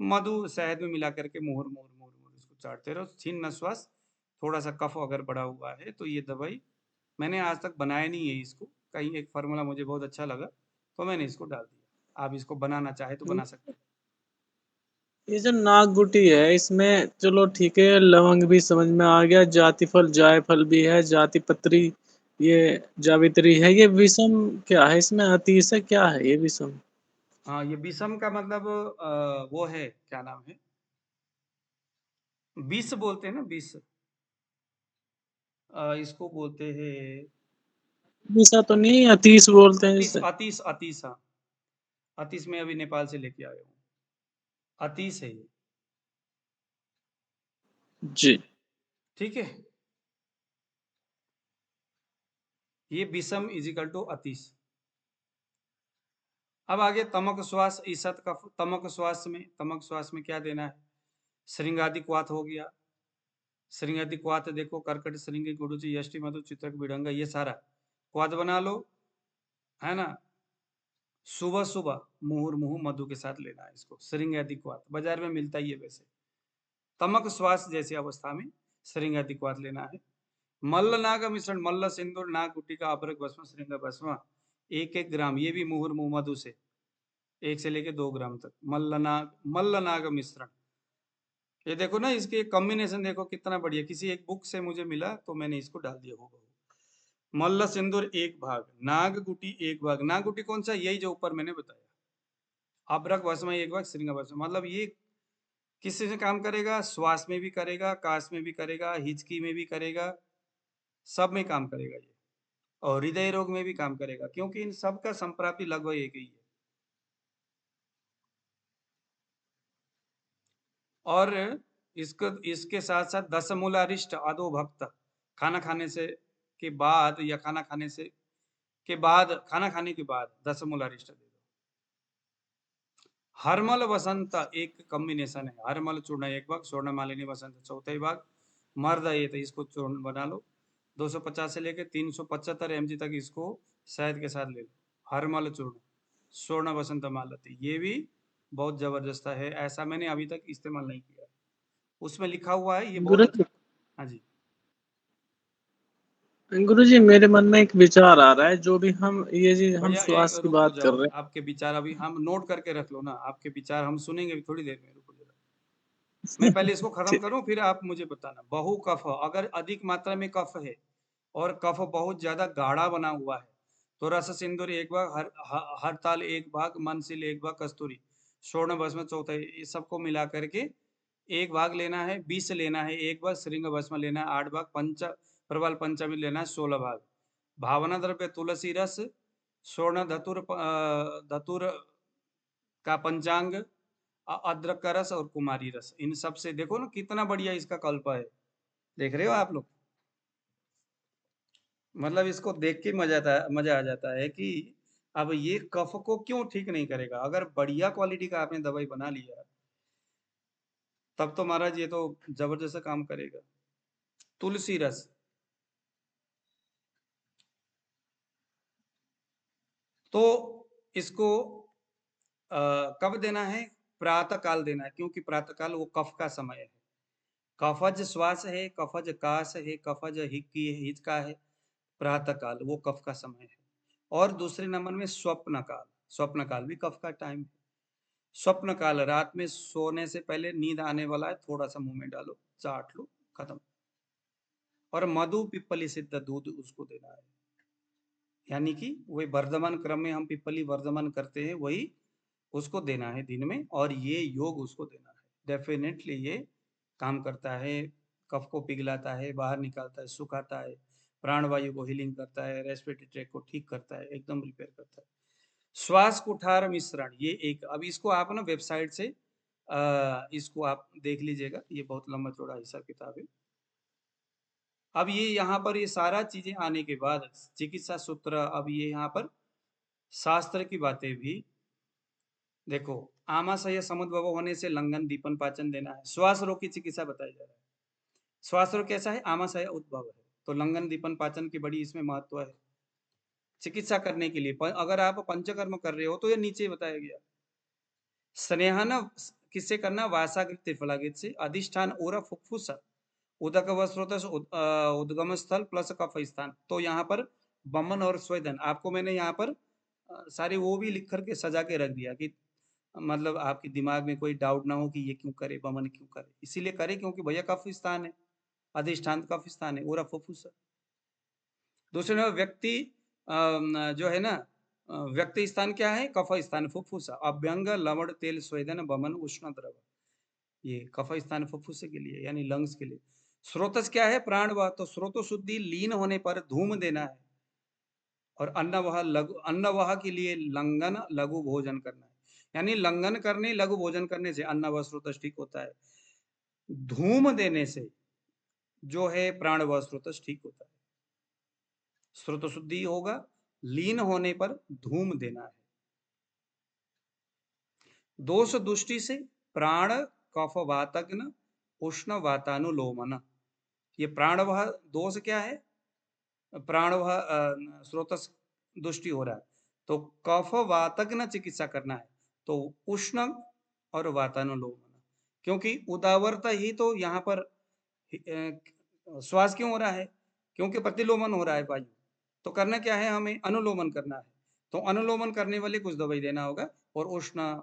मधु शहद में मिला करके मोहर मोहर मोहर मोहर इसको चाटते रहो। छीन श्वास, थोड़ा सा कफ अगर बढ़ा हुआ है तो ये दवाई, मैंने आज तक बनाया नहीं है इसको, कहीं एक फार्मूला मुझे बहुत अच्छा लगा तो मैंने इसको डाल दिया। आप इसको बनाना चाहे तो बना सकते हैं। ये जो नाग गुटी है, इसमें चलो ठीक है, लवंग भी समझ में आ गया, जाति फल जायफल भी है, जाति पत्री, ये जावित्री है। ये विषम क्या है इसमें? अतिशय क्या है ये विषम? हाँ, ये विषम का मतलब वो है, क्या नाम है, विष बोलते हैं ना, विष। इसको बोलते हैं विषा तो नहीं, अतीश बोलते हैं अतीस। जिसे। अतीस अतीस, हाँ, अतीस में अभी नेपाल से लेके आया हूँ। अतीस है ये, जी। ठीक है। ये विषम इजिकल टू अतीस। अब आगे तमक श्वास ईसत कफ। तमक श्वास में क्या देना है? श्रृंगादि क्वाथ हो गया। श्रृंगादि क्वाथ देखो, कर्कट श्रृंगी गुरुचि यष्टि मधु चित्रक बिड़ंगा, ये सारा क्वाथ बना लो, है ना। सुबह सुबह मुहुर्मुहु मधु के साथ लेना है इसको, श्रृंगादि क्वाथ बाजार में मिलता ही है वैसे। तमक श्वास जैसी अवस्था में श्रृंगादि क्वाथ लेना है। मल्ल नाग मिश्रण, मल्ल सिंदूर नाग गुटिका अबरक भस्म श्रृंग भस्म 1-1 ग्राम, ये भी मुहुर्मुहु मधु से 1 से लेके 2 ग्राम तक। मल्ल नाग मिश्रण, ये देखो ना, इसके कॉम्बिनेशन देखो कितना बढ़िया, किसी एक बुक से मुझे मिला तो मैंने इसको डाल दिया होगा। मल्ल सिंदूर 1 भाग, नाग गुटी 1 भाग। नाग गुटी कौन सा? यही जो ऊपर मैंने बताया। अबरक भस्म 1 भाग, श्रृंग भस्म, मतलब ये किससे से काम करेगा? श्वास में भी करेगा, काश में भी करेगा, हिचकी में भी करेगा, सब में काम करेगा ये। और हृदय रोग में भी काम करेगा, क्योंकि इन सब का संप्राप्ति लगभग एक ही है। और इसको, इसके साथ साथ दशमूलारिष्ट अधोभक्त, खाना खाने से के बाद या खाना खाने से के बाद, खाना खाने के बाद दशमूलारिष्ट दे दो। हरमल वसंत एक कॉम्बिनेशन है, हरमल चूर्ण 1 भाग, स्वर्ण मालिनी वसंत चौथाई भाग, मर्द ये, तो इसको चूर्ण बना लो। 250 से लेकर 375 mg तक इसको शहद के साथ ले लो। हरमल चूर्ण, स्वर्ण वसंत मालती, ये भी बहुत जबरदस्त है। ऐसा मैंने अभी तक इस्तेमाल नहीं किया, उसमें लिखा हुआ है, ये बहुत गुरु अच्छा। हाँ जी गुरुजी, मेरे मन में एक विचार आ रहा है, जो भी हम ये जी हम भैया, एक श्वास की रुको बात कर जाओ, रहे आपके विचार अभी हम नोट करके रख लो ना, आपके विचार हम सुनेंगे अभी थोड़ी देर में, रुको जरा। मैं पहले इसको खत्म हैं। करूं फिर आप मुझे बताना। बहु कफ, अगर अधिक मात्रा में कफ है और कफ बहुत ज्यादा गाढ़ा बना हुआ है तो रस सिंदूर 1 भाग, हर ताल 1 भाग, मनसिल 1 भाग, कस्तूरी, स्वर्ण भस्म चौथाई, ये सबको मिला करके 1 भाग लेना है। 20 लेना है 1 भाग, श्रृंग भस्म लेना है 8 भाग, प्रबल पंचमी लेना है 16 भाग। भावना द्रव्य तुलसी रस, स्वर्ण धतुर का पंचांग, अदरक का रस और कुमारी रस, इन सब से देखो ना कितना बढ़िया इसका कल्प है। देख रहे हो आप लोग? मतलब इसको देख के मजा आ जाता है कि अब ये कफ को क्यों ठीक नहीं करेगा। अगर बढ़िया क्वालिटी का आपने दवाई बना लिया तब तो महाराज ये तो जबरदस्त काम करेगा। तुलसी रस, तो इसको कब देना है? प्रातः काल देना है, क्योंकि प्रातः काल वो कफ का समय है। कफज श्वास है, कफज काश है, कफज हिक्की है, हिचका है। प्रातः काल वो कफ का समय है। और दूसरे नंबर में स्वप्न काल, स्वप्न काल भी कफ का टाइम है। स्वप्न काल, रात में सोने से पहले नींद आने वाला है, थोड़ा सा मुंह में डालो, चाट लो, खत्म। और मधु पिप्पली सिद्ध दूध उसको देना है, यानी कि वही वर्धमान क्रम में हम पिप्पली वर्धमान करते हैं, वही उसको देना है दिन में, और ये योग उसको देना है। डेफिनेटली ये काम करता है, कफ को पिघलाता है, बाहर निकालता है, सुखाता है, प्राणवायु को हीलिंग करता है, रेस्पिरेटरी ट्रैक को ठीक करता है, एकदम रिपेयर करता है। श्वास कुठार मिश्रण, ये एक, अब इसको आप ना वेबसाइट से इसको आप देख लीजिएगा, ये बहुत लंबा चौड़ा हिसाब किताब है। अब ये यहाँ पर ये सारा चीजें आने के बाद चिकित्सा सूत्र, अब ये यहाँ पर शास्त्र की बातें भी देखो। आमाशय समुद्भव होने से लंघन दीपन पाचन देना है। श्वास रोग की चिकित्सा बताया जा रहा है। श्वास रोग कैसा है? आमाशय उद्भव है, तो लंघन दीपन पाचन की बड़ी इसमें महत्व है चिकित्सा करने के लिए। अगर आप पंचकर्म कर रहे हो तो ये नीचे बताया गया। स्नेहन किससे करना? वासाकृत त्रिफलाकृत से। अधिष्ठान ओरा फुफ्फुस, उदक व स्रोतस उद्गम स्थल प्लस कफ स्थान। तो यहाँ पर बमन और स्वेदन आपको मैंने यहाँ पर सारी वो भी लिख करके सजा के रख दिया कि मतलब आपके दिमाग में कोई डाउट ना हो कि ये क्यों करे, बमन क्यों करे। इसीलिए करे क्योंकि भैया कफ स्थान है, अधिष्ठान कफ स्थान है, ओरा फुफ्फुस। दूसरे नंबर व्यक्ति जो है ना, व्यक्ति स्थान क्या है? कफ स्थान फुफ्फुस। अभ्यंग लवण तेल स्वेदन बमन उष्ण द्रव, ये कफ स्थान फुफ्फुस के लिए यानी लंग्स के लिए। स्रोतस क्या है? प्राणवाह। तो स्रोत शुद्धि लीन होने पर धूम देना है। और अन्नवाह लघु, अन्नवाह के लिए लंघन लघु भोजन करना है, यानी लंघन करने लघु भोजन करने से अन्नवाह स्रोतस ठीक होता है। धूम देने से जो है प्राणवाह स्रोतस ठीक होता है। स्रोत शुद्धि होगा, लीन होने पर धूम देना है। दोष दृष्टि से प्राण कफ वातग्न उष्ण वातानुलोमन, ये प्राणवाह दोष क्या है? प्राणवाह स्रोतस दृष्टि हो रहा है, तो कफ वातग्न चिकित्सा करना है, तो उष्ण और वातानुलोमन। क्योंकि उदावरता ही तो यहाँ पर श्वास क्यों हो रहा है? क्योंकि प्रतिलोमन हो रहा है वायु। तो करना क्या है? हमें अनुलोमन करना है, तो अनुलोमन करने वाले कुछ दवाई देना होगा। और उष्ण,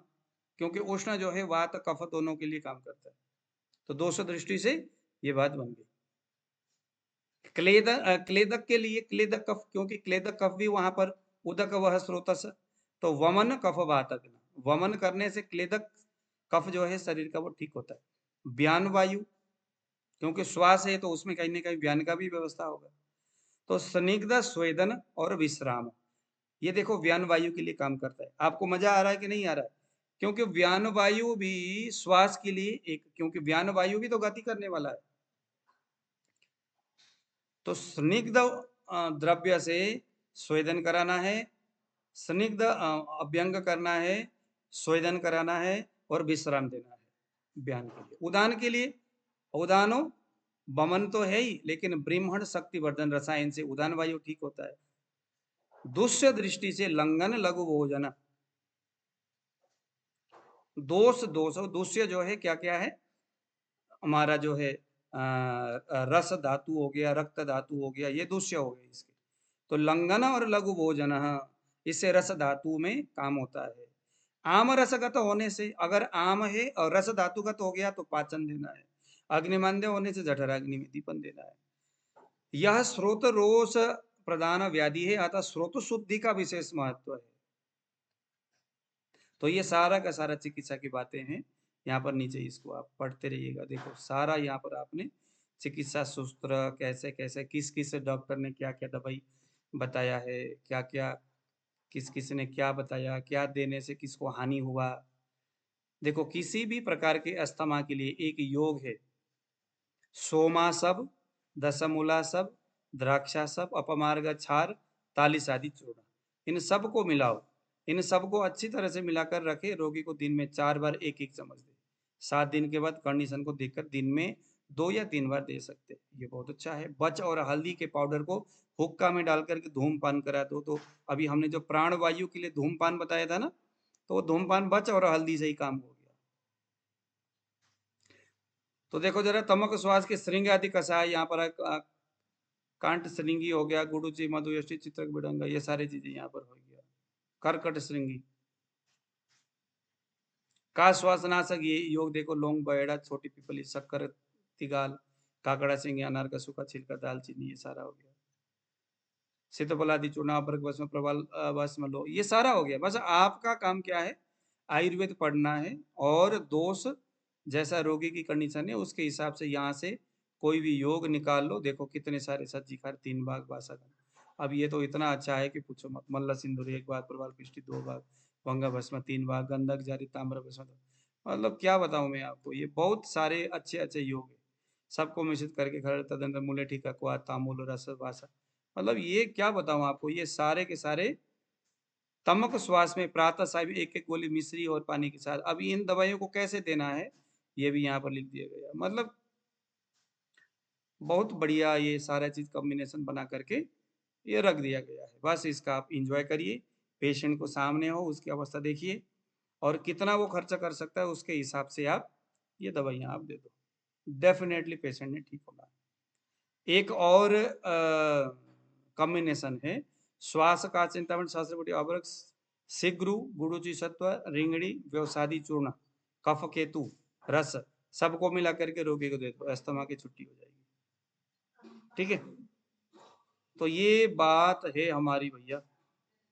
क्योंकि उष्ण जो है वात कफ दोनों के लिए काम करता है। तो दोष दृष्टि से ये बात बन गई। क्लेदक के लिए क्लेदक कफ, क्योंकि क्लेदक कफ भी वहां पर उदक वह स्रोतस, तो वमन कफ वातक, वमन करने से क्लेदक कफ जो है शरीर का वो ठीक होता है। व्यान वायु, क्योंकि श्वास है तो उसमें कहीं ना कहीं व्यान का भी व्यवस्था होगा। तो स्निग्ध स्वेदन और विश्राम, ये देखो व्यान वायु के लिए काम करता है। आपको मजा आ रहा है कि नहीं आ रहा है? क्योंकि व्यान वायु भी श्वास के लिए एक, क्योंकि व्यान वायु भी तो गति करने वाला है। तो स्निग्ध द्रव्य से स्वेदन कराना है, स्निग्ध अभ्यंग करना है, स्वेदन कराना है और विश्राम देना है व्यान के लिए। उदान के लिए, उदानो बमन तो है ही, लेकिन ब्रह्मण शक्तिवर्धन रसायन से उदान वायु ठीक होता है। दुष्य दृष्टि से लंघन लघु भोजन, दोष दोष दुष्य जो है क्या क्या है? हमारा जो है रस धातु हो गया, रक्त धातु हो गया, ये दुष्य हो गए इसके। तो लंघन और लघु भोजन, इससे रस धातु में काम होता है। आम रसगत होने से, अगर आम है और रस धातुगत हो गया तो पाचन देना है। अग्निमांद्य होने से जठराग्नि में दीपन देना है। यह स्रोत रोष प्रधान व्याधि है, अतः स्रोत शुद्धि का विशेष महत्व है। तो ये सारा का सारा चिकित्सा की बातें हैं, यहाँ पर नीचे इसको आप पढ़ते रहिएगा। देखो सारा यहाँ पर आपने चिकित्सा सूत्र, कैसे कैसे किस किस डॉक्टर ने क्या क्या दवाई बताया है, क्या क्या किस किस ने क्या बताया, क्या देने से किसको हानि हुआ। देखो किसी भी प्रकार के अस्थमा के लिए एक योग है, सोमासब, दशमूलासब, द्राक्षासब, अपमार्ग क्षार, तालिसादी चूर्ण, इन सब को मिलाओ। इन सबको अच्छी तरह से मिलाकर रखे, रोगी को दिन में 4 बार एक एक चम्मच दे। 7 दिन के बाद कंडीशन को देखकर दिन में 2 या 3 बार दे सकते, ये बहुत अच्छा है। बच और हल्दी के पाउडर को हुक्का में डाल करके धूमपान करा दो। तो अभी हमने जो प्राण वायु के लिए धूमपान बताया था ना, तो वो धूमपान बच और हल्दी से ही काम हो गया। तो देखो जरा, तमक श्वास के श्रृंग आदि कषाय, यहाँ पर कांट श्रृंगी हो गया, गुडुचि मधुयष्टि चित्रक बिडंगा, ये सारी चीजें यहाँ पर हो गया। कर्कट श्रृंगी, का श्वासनाशक ये योग देखो, लौंग, बहेड़ा, छोटी पीपली, शक्कर, तिगाल, काकड़ा, सिंह, अनार का सूखा छिलका, दालचीनी, ये सारा हो गया। सीतफलादि चूर्ण, अदरक भस्म, प्रवाल भस्म लो, ये सारा हो गया। बस आपका काम क्या है, आयुर्वेद पढ़ना है और दोष जैसा रोगी की कंडीशन है उसके हिसाब से यहाँ से कोई भी योग निकाल लो। देखो कितने सारे सज्जीकार, 3 भाग वासागन। अब ये तो इतना अच्छा है कि पूछो मत। मल्ल सिंदूर 1 भाग, प्रवाल पिष्टि 2 भाग, भंगा भस्म 3 भाग, गंधक जारी, ताम्र भस्म। मतलब क्या बताऊं मैं आपको, ये बहुत सारे अच्छे अच्छे योग है। सबको मिश्रित करके खड़ तदंतर मूल्य ठीक क्वा तामूल रस वासा। मतलब ये क्या बताऊं आपको, ये सारे के सारे तमक श्वास में प्रातः साहिब 1-1 गोली मिश्री और पानी के साथ। अब इन दवाइयों को कैसे देना है ये भी यहाँ पर लिख दिया गया। मतलब बहुत बढ़िया ये सारा चीज कॉम्बिनेशन बना करके ये रख दिया गया है। बस इसका आप इंजॉय करिए, पेशेंट को सामने हो, उसकी अवस्था देखिए और कितना वो खर्चा कर सकता है उसके हिसाब से आप ये दवाइयाँ आप दे दो, डेफिनेटली पेशेंट ने ठीक होगा। एक और कॉम्बिनेशन है श्वास का चिंतामण शास्त्रपति अवरक शीघ्रु गुड़ुची सत्व रिंगड़ी व्यवसादी चूर्ण कफ केतु रस सबको मिला करके रोगी को दे दो, अस्थमा की छुट्टी हो जाएगी। ठीक है, तो ये बात है हमारी भैया।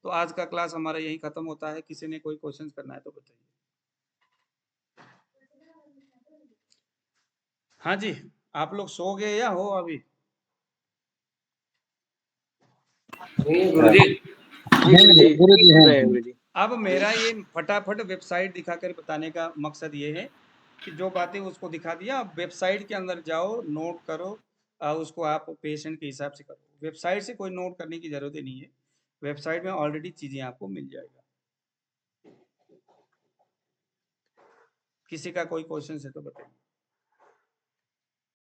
तो आज का क्लास हमारा यही खत्म होता है। किसी ने कोई क्वेश्चन करना है तो बताइए। हाँ जी, आप लोग सो गए या हो अभी? गुरुजी अब मेरा ये फटाफट वेबसाइट दिखाकर बताने का मकसद ये है कि जो बातें उसको दिखा दिया, अब वेबसाइट के अंदर जाओ, नोट करो, उसको आप पेशेंट के हिसाब से करो। वेबसाइट से कोई नोट करने की जरूरत ही नहीं है, वेबसाइट में ऑलरेडी चीजें आपको मिल जाएगा। किसी का कोई क्वेश्चन है तो बताइए।